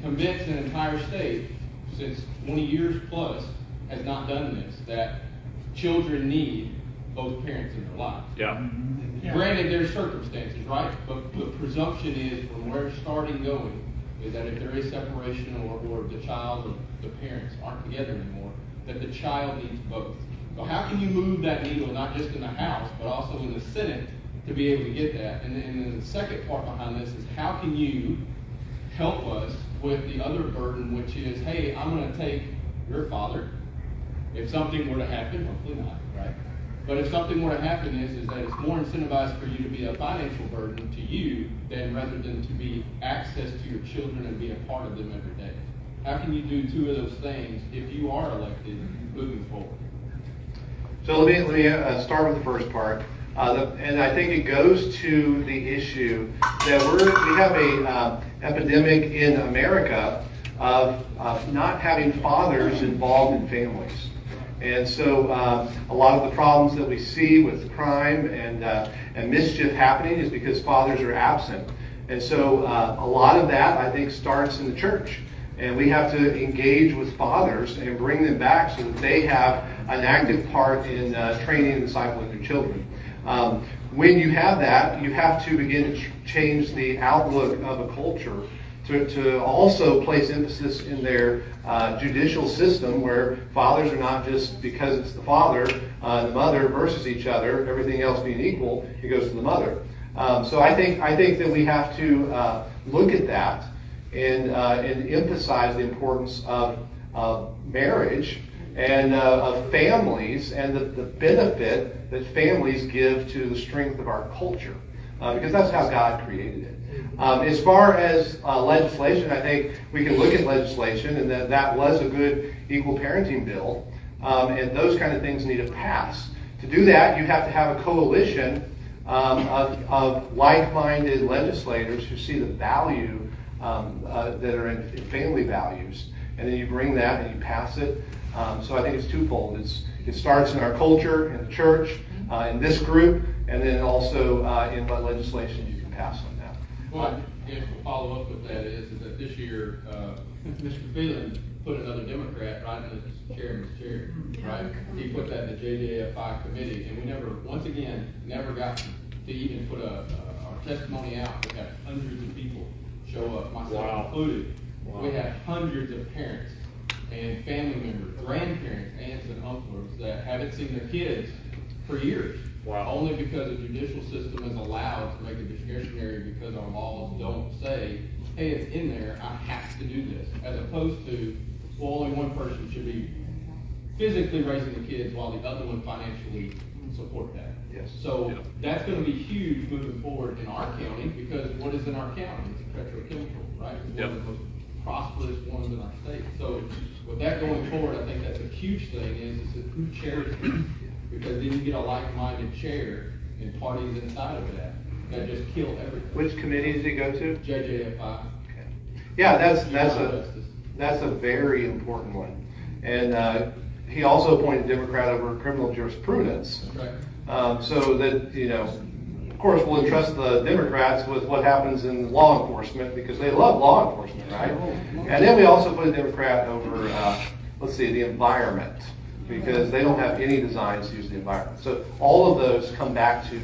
convince an entire state, since 20 years plus, has not done this, that children need both parents in their lives? Yeah. Granted, there's circumstances, right? But the presumption is, from where it's starting going, is that if there is separation or the child or the parents aren't together anymore, that the child needs both. So how can you move that needle, not just in the House, but also in the Senate, to be able to get that? And then the second part behind this is, how can you help us with the other burden, which is, hey, I'm going to take your father, if something were to happen, hopefully not, right? But if something were to happen, is that it's more incentivized for you to be a financial burden to you than rather than to be access to your children and be a part of them every day. How can you do 2 of those things if you are elected moving forward? So let me start with the first part. And I think it goes to the issue that we have a epidemic in America of not having fathers involved in families. And so a lot of the problems that we see with crime and mischief happening is because fathers are absent. And so a lot of that, I think, starts in the church. And we have to engage with fathers and bring them back so that they have an active part in training and discipling their children. When you have that, you have to begin to change the outlook of a culture to also place emphasis in their judicial system, where fathers are not just, because it's the father, the mother versus each other, everything else being equal, it goes to the mother. So I think that we have to look at that and emphasize the importance of marriage and of families and the benefit that families give to the strength of our culture, because that's how God created it. As far as legislation, I think we can look at legislation, and that was a good equal parenting bill, and those kind of things need to pass. To do that, you have to have a coalition of like-minded legislators who see the value that are in family values, and then you bring that and you pass it. So I think it's twofold. It starts in our culture, in the church, in this group, and then also in what legislation you can pass on that. Well, if a follow up with that is that this year, Mr. Phelan put another Democrat right in the chairman's chair, right? He put that in the JJFI committee, and we never got to even put our testimony out. We had hundreds of people show up, myself included. Wow. We had hundreds of parents and family members, grandparents, aunts and uncles that haven't seen their kids for years. Wow. Only because the judicial system is allowed to make it discretionary because our laws don't say, hey, it's in there, I have to do this. As opposed to, well, only one person should be physically raising the kids while the other one financially support that. Yes. So that's going to be huge moving forward in our county, because what is in our county? It's petrochemical, right? It's one of the most prosperous ones in our state. So with that going forward, I think that's a huge thing is that who chairs it? Because then you get a like-minded chair and parties inside of that just kill everything. Which committee does it go to? JJFI. Okay. Yeah, that's a very important one. And he also appointed Democrat over criminal jurisprudence. That's right. So that, of course, we'll entrust the Democrats with what happens in law enforcement, because they love law enforcement, right? And then we also put a Democrat over, the environment, because they don't have any designs to use the environment. So all of those come back to,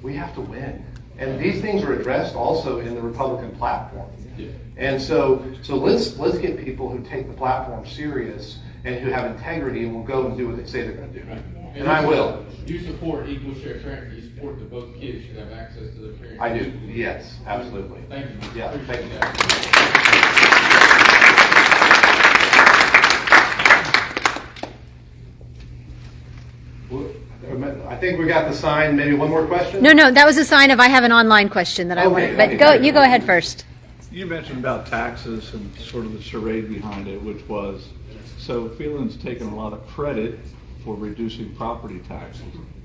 we have to win. And these things are addressed also in the Republican platform. Yeah. And so let's get people who take the platform serious and who have integrity and will go and do what they say they're going to do. Right. And I will. You support equal share transfer. You support that both kids should have access to their parents. I do. Yes, absolutely. Thank you. Yeah, Appreciate thank you. I think we got the sign. Maybe one more question? No, that was a sign of I have an online question that I Okay, wanted. But okay. you go ahead first. You mentioned about taxes and sort of the charade behind it, which was, so Phelan's taken a lot of credit for reducing property taxes.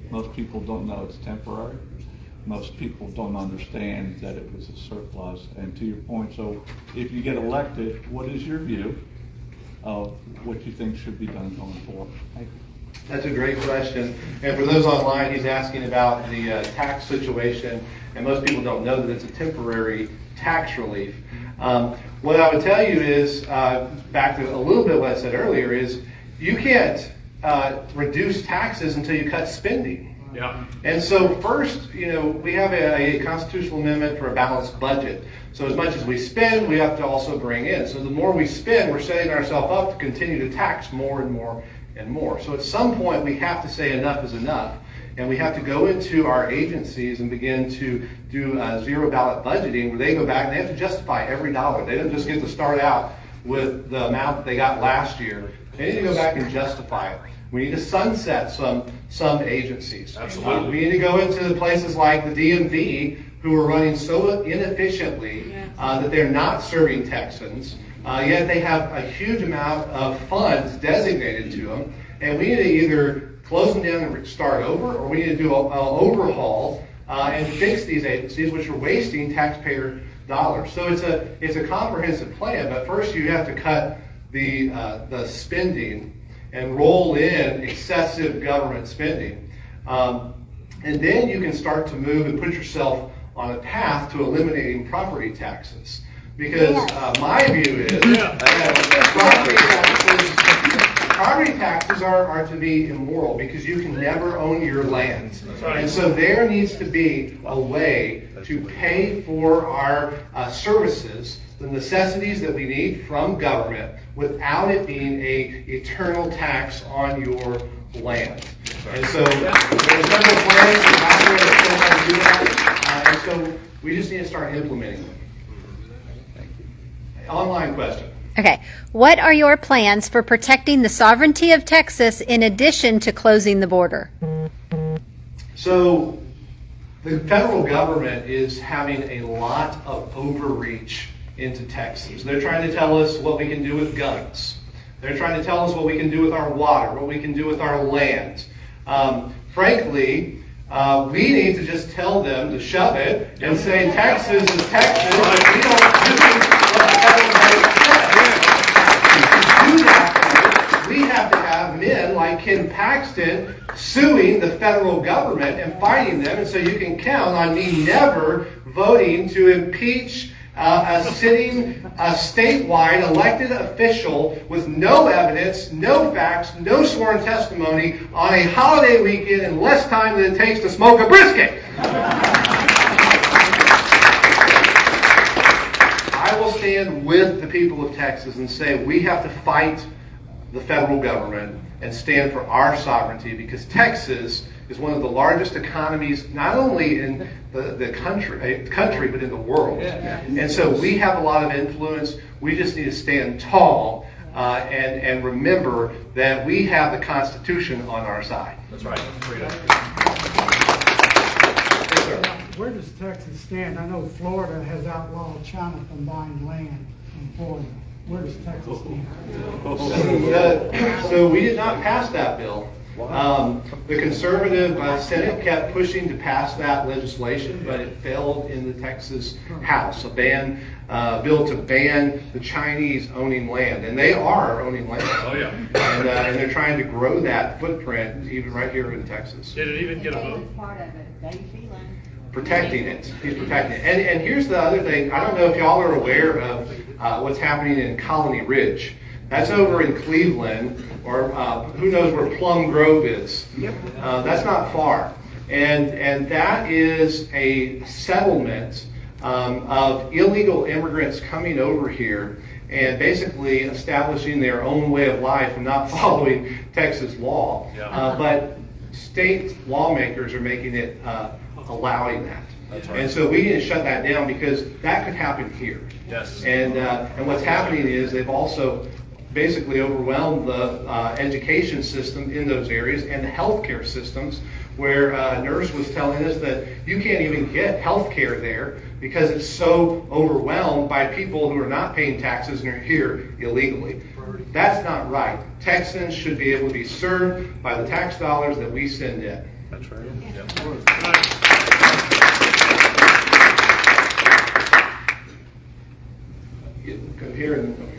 Most people don't know it's temporary. Most people don't understand that it was a surplus. And to your point, so if you get elected, what is your view of what you think should be done going forward? Thank you. That's a great question. And for those online, he's asking about the tax situation. And most people don't know that it's a temporary tax relief. What I would tell you is, back to a little bit what I said earlier, is you can't reduce taxes until you cut spending. Yeah. And so first, we have a constitutional amendment for a balanced budget. So as much as we spend, we have to also bring in. So the more we spend, we're setting ourselves up to continue to tax more and more and more. So at some point, we have to say enough is enough. And we have to go into our agencies and begin to do zero ballot budgeting, where they go back and they have to justify every dollar. They don't just get to start out with the amount that they got last year. They need to go back and justify it. We need to sunset some agencies. Absolutely. We need to go into the places like the DMV, who are running so inefficiently that they're not serving Texans, yet they have a huge amount of funds designated to them. And we need to either close them down and start over, or we need to do an overhaul and fix these agencies, which are wasting taxpayer dollars. So it's a comprehensive plan, but first you have to cut the spending and roll in excessive government spending. And then you can start to move and put yourself on a path to eliminating property taxes. Because my view is that property taxes are to be immoral, because you can never own your land. Right. And so there needs to be a way to pay for our services, the necessities that we need from government, without it being a eternal tax on your land. And so there are several plans out there that show how to do that, and so we just need to start implementing them. Online question. Okay. What are your plans for protecting the sovereignty of Texas in addition to closing the border? So the federal government is having a lot of overreach into Texas. They're trying to tell us what we can do with guns. They're trying to tell us what we can do with our water, what we can do with our land. Frankly, we need to just tell them to shove it and say Texas is Texas. And we don't do what the federal government says. To do that, we have to have men like Ken Paxton suing the federal government and fighting them. And so you can count on me never voting to impeach a sitting, statewide elected official with no evidence, no facts, no sworn testimony on a holiday weekend in less time than it takes to smoke a brisket. I will stand with the people of Texas and say we have to fight the federal government and stand for our sovereignty, because Texas is one of the largest economies, not only in the country, but in the world. And so we have a lot of influence. We just need to stand tall and remember that we have the Constitution on our side. That's right. Yes, sir. Where does Texas stand? I know Florida has outlawed China from buying land in Florida. Where does Texas stand? So we did not pass that bill. The conservative Senate kept pushing to pass that legislation, but it failed in the Texas House. A bill to ban the Chinese owning land, and they are owning land. Oh, yeah. And they're trying to grow that footprint even right here in Texas. Did it even get a vote? Part of it, Dade, Phelan. Protecting it. He's protecting it. And here's the other thing. I don't know if y'all are aware of what's happening in Colony Ridge. That's over in Cleveland, or who knows where Plum Grove is. That's not far. And that is a settlement of illegal immigrants coming over here and basically establishing their own way of life and not following Texas law. Yeah. But state lawmakers are making it allowing that. That's right. And so we need to shut that down because that could happen here. Yes. And what's happening is they've also basically overwhelmed the education system in those areas and the healthcare systems, where a nurse was telling us that you can't even get healthcare there because it's so overwhelmed by people who are not paying taxes and are here illegally. That's not right. Texans should be able to be served by the tax dollars that we send in. That's right. Yep. Go here and then go here.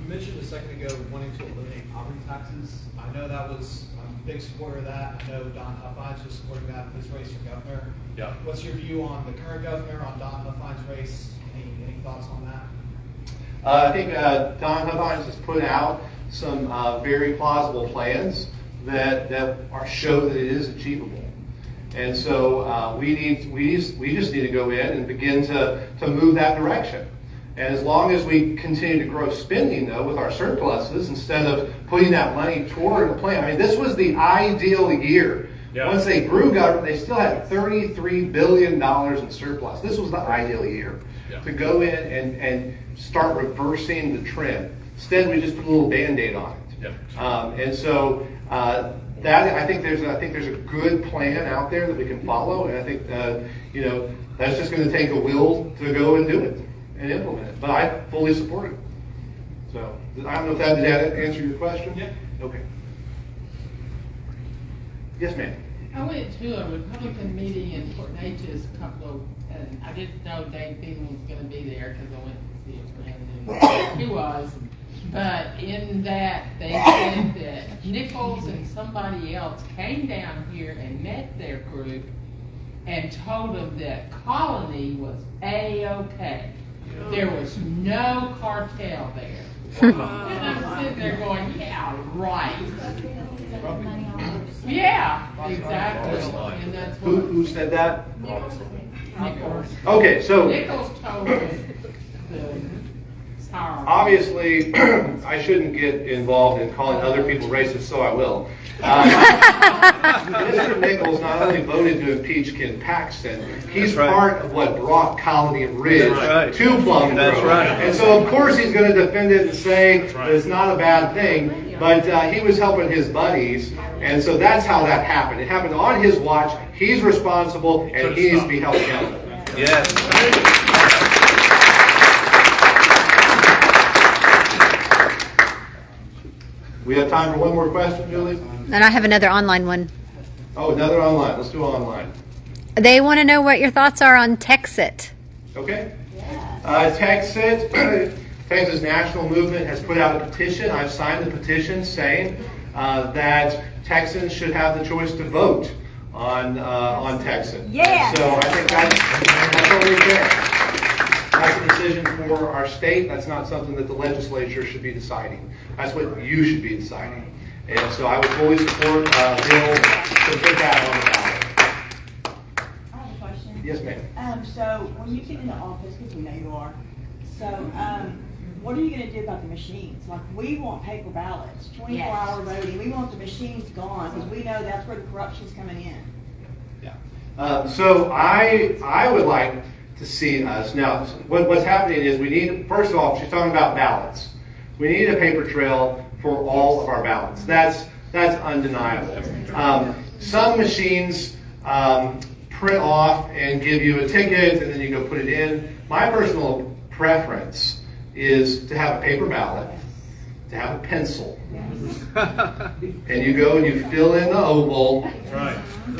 You mentioned a second ago wanting to eliminate property taxes. I know that was, I'm a big supporter of that. I know Don Huffines was supporting that in his race for governor. Yeah. What's your view on the current governor, on Don Huffines' race? Any thoughts on that? I think Don Huffines has put out some very plausible plans that show that it is achievable. And so we just need to go in and begin to move that direction. And as long as we continue to grow spending, though, with our surpluses, instead of putting that money toward a plan. I mean, this was the ideal year. Yeah. Once they grew government, they still had $33 billion in surplus. This was the ideal year to go in and start reversing the trend. Instead, we just put a little Band-Aid on it. Yep. And so that I think there's a good plan out there that we can follow, and I think that's just going to take a will to go and do it and implement it. But I fully support it. So I don't know if did that answer your question? Yeah. Okay. Yes, ma'am. I went to a Republican meeting in Fort Natchez and I didn't know Dade Phelan was gonna be there because I went to see a friend and he was. But in that, they said that Nichols and somebody else came down here and met their group and told them that Colony was A-OK. There was no cartel there. And I'm sitting there going, yeah, right. Yeah, exactly. And that's what Who said that? Nichols. Okay, so Nichols told us the power. obviously, I shouldn't get involved in calling other people racist, so I will. Mr. Nichols not only voted to impeach Ken Paxton, he's part of what brought Colony Ridge to Plum Grove. And so, of course, he's going to defend it and say that it's not a bad thing, but he was helping his buddies, and so that's how that happened. It happened on his watch. He's responsible, and he needs to be held accountable. Yes. We have time for one more question, Julie? And I have another online one. Oh, another online. Let's do online. They want to know what your thoughts are on Texit. Okay. Texas National Movement has put out a petition. I've signed the petition saying that Texans should have the choice to vote on Texan. Yeah. So I think that's only fair. That's a decision for our state. That's not something that the legislature should be deciding. That's what you should be deciding. And so I would fully support a bill to put that on the ballot. I have a question. Yes, ma'am. So when you get into office, because we know you are, so what are you going to do about the machines? Like, we want paper ballots, 24-hour voting. We want the machines gone because we know that's where the corruption's coming in. Yeah. So I would like to see us now. What's happening is we need. First of all, she's talking about ballots. We need a paper trail for all of our ballots. That's undeniable. Some machines print off and give you a ticket, and then you go put it in. My personal preference is to have a paper ballot, to have a pencil, and you go and you fill in the oval,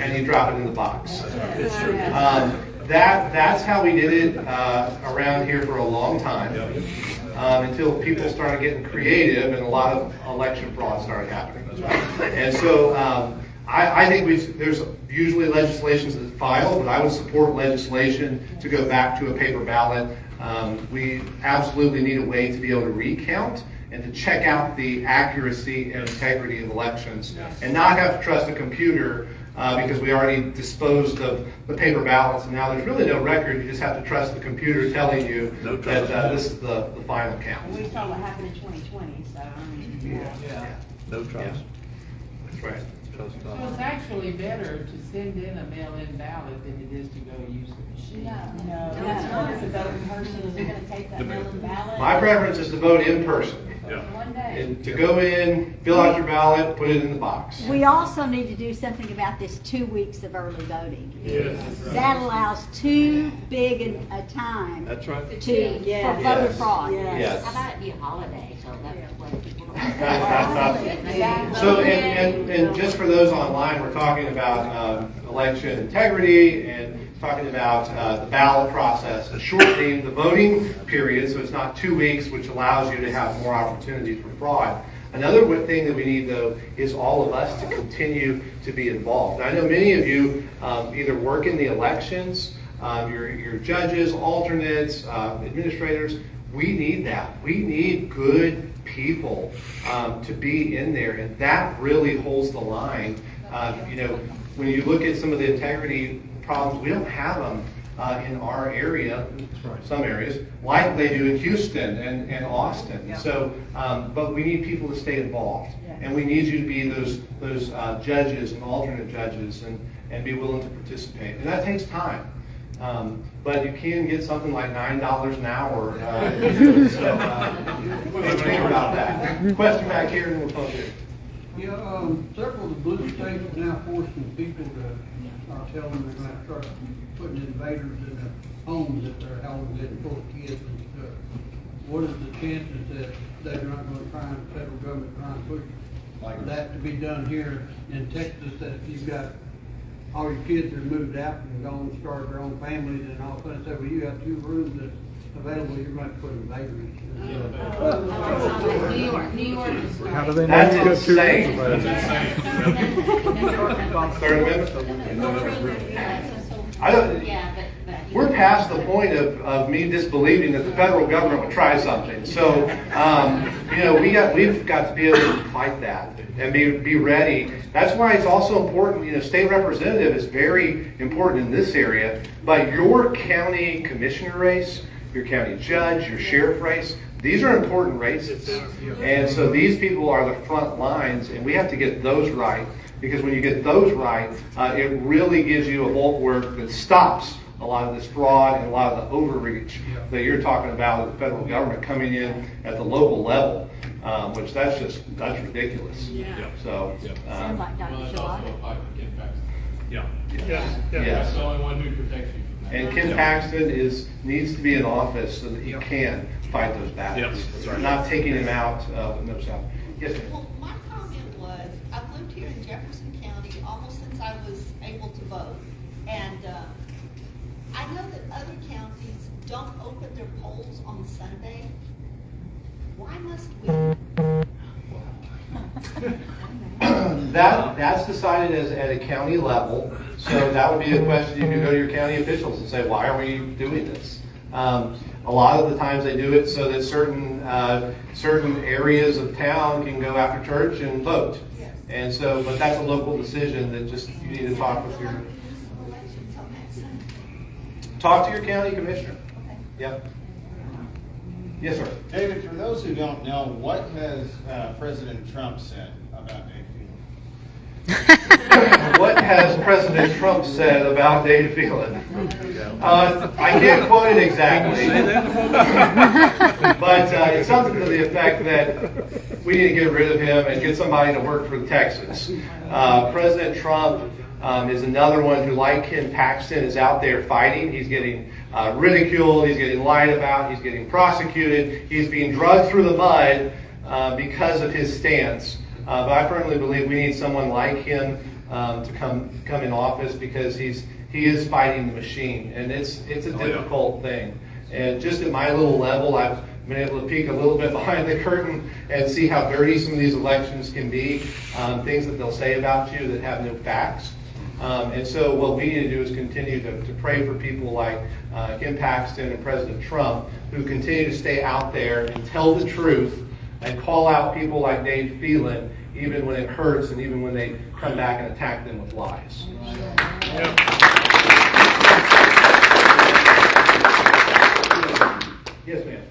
and you drop it in the box. That's how we did it around here for a long time, until people started getting creative and a lot of election fraud started happening. And so I think there's usually legislations that file, but I would support legislation to go back to a paper ballot. We absolutely need a way to be able to recount and to check out the accuracy and integrity of elections, and not have to trust a computer because we already disposed of the paper ballots, and now there's really no record. You just have to trust the computer telling you that this is the final count. And we saw what happened in 2020, so, I mean, Yeah. No trust. That's right. So it's actually better to send in a mail-in ballot than it is to go use the machine. No, that's not, it's a vote in person, is it gonna take that mail-in ballot? My preference is to vote in person. One day. And to go in, fill out your ballot, put it in the box. We also need to do something about this 2 weeks of early voting. Yes. That allows too big a time That's right. for voter Yes. fraud. Yes. How about it be a holiday, so that way people don't. So, and just for those online, we're talking about election integrity and talking about the ballot process, and shortening the voting period so it's not 2 weeks, which allows you to have more opportunities for fraud. Another thing that we need, though, is all of us to continue to be involved. I know many of you either work in the elections, you're judges, alternates, administrators. We need that. We need good people to be in there, and that really holds the line. When you look at some of the integrity problems, we don't have them in our area, some areas, like they do in Houston and Austin. So, but we need people to stay involved, and we need you to be those judges and alternate judges and be willing to participate. And that takes time. But you can get something like $9 an hour. Think about that. Question back here, and we'll close here. Yeah, several of the blue states are now forcing people to, are telling them they're gonna start putting invaders in the homes that they're holding in full of kids and stuff. What is the chances that they're not gonna try and, the federal government try and push like that to be done here in Texas, that if you've got all your kids are moved out and gone and started their own families and all of a sudden say, well, you have 2 rooms that's available, you're going to put invaders in. New York is How do they know That's you got 2 insane. rooms? Third Amendment? I don't, Yeah, but. we're past the point of me disbelieving that the federal government would try something. So, we've got to be able to fight that and be ready. That's why it's also important, state representative is very important in this area, but your county commissioner race, your county judge, your sheriff race, these are important races. And so these people are the front lines, and we have to get those right, because when you get those right, it really gives you a bulwark that stops a lot of this fraud and a lot of the overreach that you're talking about with the federal government coming in at the local level, which that's ridiculous. Yeah. So, Sounds like Dr. Well, it's also Shaw. a fight for Ken Paxton. Yeah. yes. That's the only one who protects you from that. And Ken Paxton needs to be in office so that he can fight those battles. Yep, that's right. Not taking him out with no sound. Yes, ma'am. Well, my comment was, I've lived here in Jefferson County almost since I was able to vote. And I know that other counties don't open their polls on Sunday. Why must we? That's decided at a county level, so that would be a question you could go to your county officials and say, why are we doing this? A lot of the times they do it so that certain areas of town can go after church and vote. And so, but that's a local decision that just, you need to talk with your, talk to your county commissioner. Yep. Yes, sir. David, for those who don't know, what has President Trump said about Dade Phelan? What has President Trump said about Dade Phelan? I can't quote it exactly, but it's something to the effect that we need to get rid of him and get somebody to work for Texas. President Trump is another one who, like Ken Paxton, is out there fighting. He's getting ridiculed, he's getting lied about, he's getting prosecuted, he's being dragged through the mud because of his stance. But I firmly believe we need someone like him to come in office, because he is fighting the machine, and it's a difficult thing. And just at my little level, I've been able to peek a little bit behind the curtain and see how dirty some of these elections can be, things that they'll say about you that have no facts. And so what we need to do is continue to pray for people like Ken Paxton and President Trump, who continue to stay out there and tell the truth and call out people like Dade Phelan, even when it hurts and even when they come back and attack them with lies. Yes, ma'am.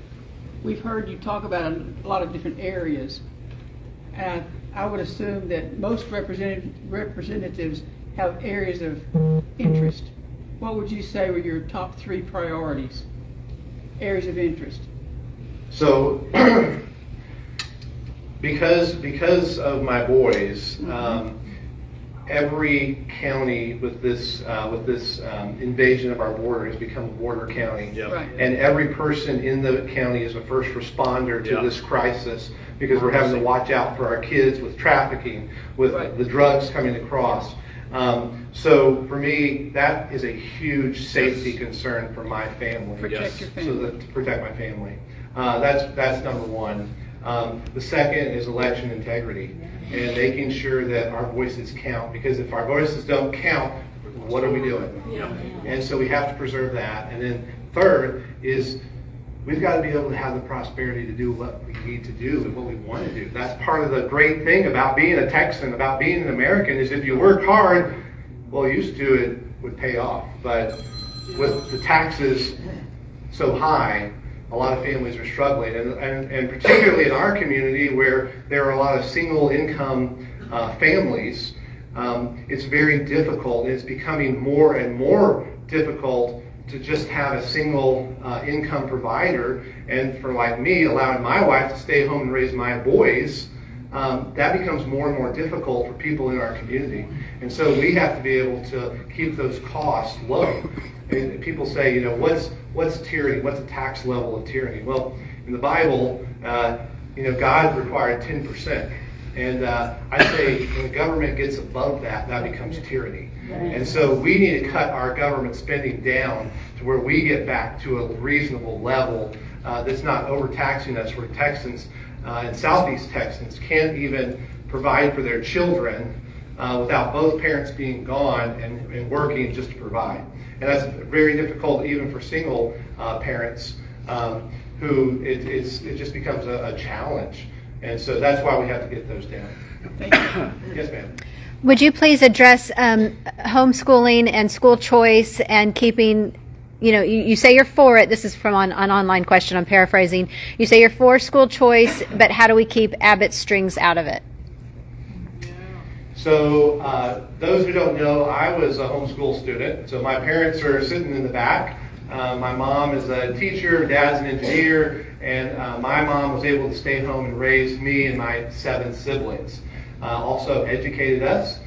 We've heard you talk about a lot of different areas, and I would assume that most representatives have areas of interest. What would you say were your top 3 priorities, areas of interest? So, because of my boys, every county with this invasion of our border has become a border county, Right. and every person in the county is a first responder to this crisis, because we're having to watch out for our kids with trafficking, with the drugs coming across. So for me, that is a huge safety concern for my family. Protect your family. So that, to protect my family. That's number one. The second is election integrity and making sure that our voices count, because if our voices don't count, what are we doing? And so we have to preserve that. And then third is we've got to be able to have the prosperity to do what we need to do and what we want to do. That's part of the great thing about being a Texan, about being an American, is if you work hard, well, used to it would pay off. But with the taxes so high, a lot of families are struggling, and particularly in our community where there are a lot of single income families, it's very difficult, and it's becoming more and more difficult to just have a single income provider. And for like me, allowing my wife to stay home and raise my boys, that becomes more and more difficult for people in our community. And so we have to be able to keep those costs low. And people say, you know, what's tyranny? What's a tax level of tyranny? Well, in the Bible, you know, God required 10%. And I say when the government gets above that, that becomes tyranny. And so we need to cut our government spending down to where we get back to a reasonable level that's not overtaxing us, where Texans and Southeast Texans can't even provide for their children without both parents being gone and working just to provide. And that's very difficult even for single parents who it just becomes a challenge. And so that's why we have to get those down. Thank you. Yes, ma'am. Would you please address homeschooling and school choice and keeping, you know, you say you're for it. This is from an online question, I'm paraphrasing. You say you're for school choice, but how do we keep Abbott's strings out of it? So those who don't know, I was a homeschool student. So my parents are sitting in the back. My mom is a teacher, dad's an engineer, and my mom was able to stay home and raise me and my 7 siblings. Also educated us,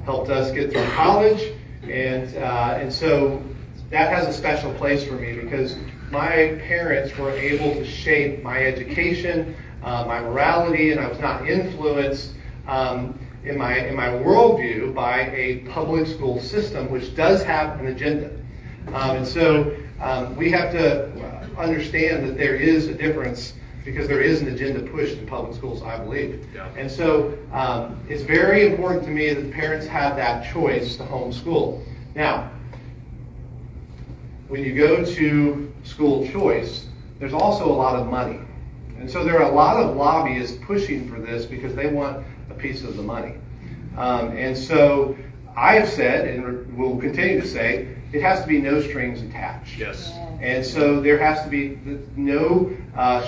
helped us get through college, and so that has a special place for me because my parents were able to shape my education, my morality, and I was not influenced in my worldview by a public school system, which does have an agenda. And so we have to understand that there is a difference because there is an agenda pushed in public schools, I believe. Yeah. And so it's very important to me that parents have that choice to homeschool. Now, when you go to school choice, there's also a lot of money. And so there are a lot of lobbyists pushing for this because they want a piece of the money. And so I have said, and will continue to say, it has to be no strings attached. Yes. And so there has to be no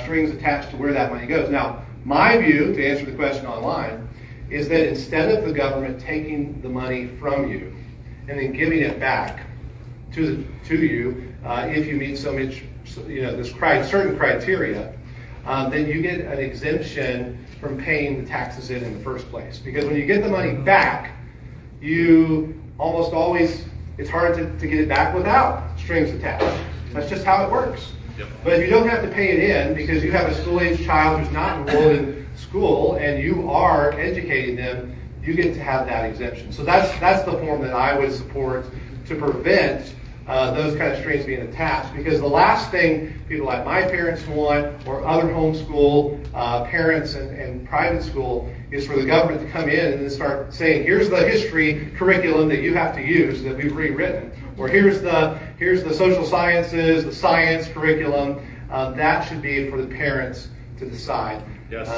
strings attached to where that money goes. Now, my view, to answer the question online, is that instead of the government taking the money from you and then giving it back to you, if you meet so much, this certain criteria, then you get an exemption from paying the taxes in the first place. Because when you get the money back, you almost always, it's hard to get it back without strings attached. That's just how it works. Yep. But if you don't have to pay it in because you have a school-age child who's not enrolled in school and you are educating them, you get to have that exemption. So that's the form that I would support to prevent those kind of strings being attached, because the last thing people like my parents want, or other homeschool parents and private school, is for the government to come in and then start saying, here's the history curriculum that you have to use that we've rewritten, or here's the social sciences, the science curriculum. That should be for the parents to decide. Yes.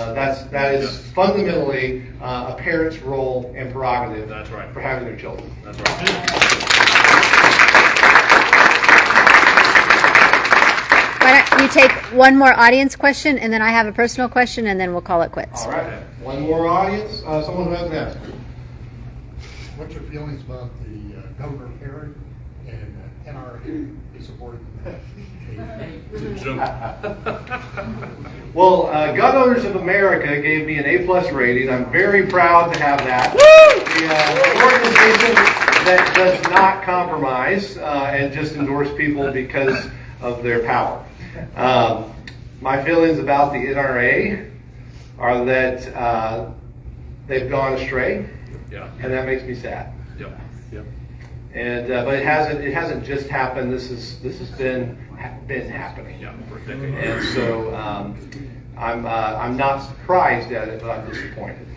That is Yes. fundamentally a parent's role and prerogative. That's right. For having their children. That's right. Why don't you take one more audience question, and then I have a personal question, and then we'll call it quits. All right. One more audience. Someone who hasn't asked. What's your feelings about the Governor Herod and NRA supporting that? Well, Gun Owners of America gave me an A+ rating. I'm very proud to have that. The organization that does not compromise and just endorse people because of their power. My feelings about the NRA are that they've gone astray, and that makes me sad. Yep. Yep. And but it hasn't just happened. This has been happening. Yeah, for a decade. And so I'm not surprised at it, but I'm disappointed.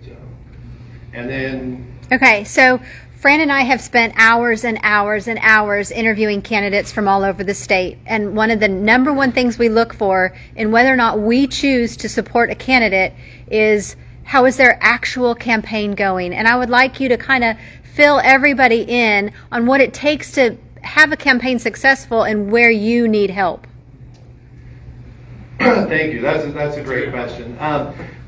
So, and then Okay, so Fran and I have spent hours and hours and hours interviewing candidates from all over the state. And one of the number one things we look for in whether or not we choose to support a candidate is how is their actual campaign going. And I would like you to kind of fill everybody in on what it takes to have a campaign successful and where you need help. Thank you. That's a great question.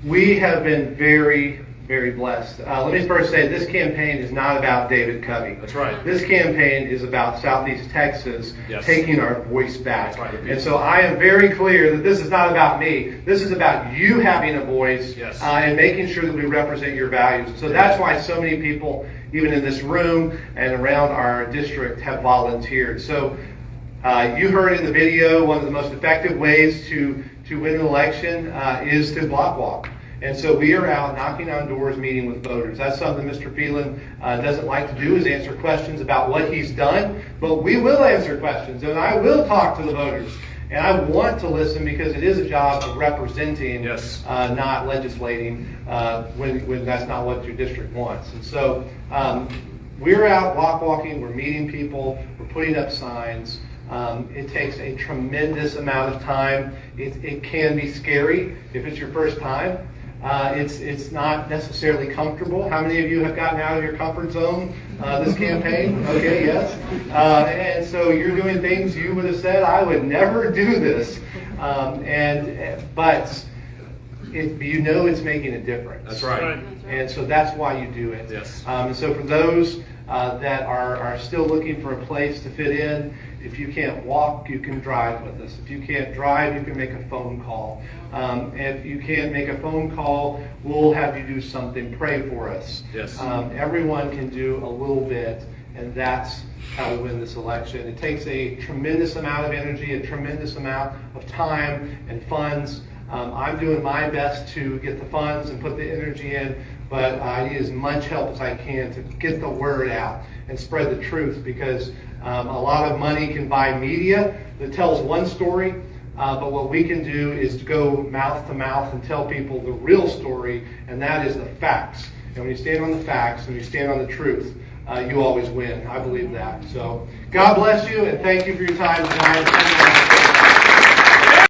We have been very, very blessed. Let me first say this campaign is not about David Covey. That's right. This campaign is about Southeast Texas taking our voice back. That's right. And so I am very clear that this is not about me. This is about you having a voice and making sure that we represent your values. So that's why so many people, even in this room and around our district, have volunteered. So you heard in the video, one of the most effective ways to win an election is to block walk. And so we are out knocking on doors, meeting with voters. That's something Mr. Phelan doesn't like to do, is answer questions about what he's done. But we will answer questions, and I will talk to the voters. And I want to listen because it is a job of representing, not legislating when that's not what your district wants. And so we're out block walking, we're meeting people, we're putting up signs. It takes a tremendous amount of time. It can be scary if it's your first time. It's not necessarily comfortable. How many of you have gotten out of your comfort zone this campaign? Okay, yes. And so you're doing things you would have said, I would never do this. But you know it's making a difference. That's right. And so that's why you do it. Yes. And so for those that are still looking for a place to fit in, if you can't walk, you can drive with us. If you can't drive, you can make a phone call. If you can't make a phone call, we'll have you do something. Pray for us. Yes. Everyone can do a little bit, and that's how we win this election. It takes a tremendous amount of energy, a tremendous amount of time and funds. I'm doing my best to get the funds and put the energy in, but I need as much help as I can to get the word out and spread the truth, because a lot of money can buy media that tells one story, but what we can do is to go mouth to mouth and tell people the real story, and that is the facts. And when you stand on the facts and you stand on the truth, you always win. I believe that. So God bless you, and thank you for your time tonight.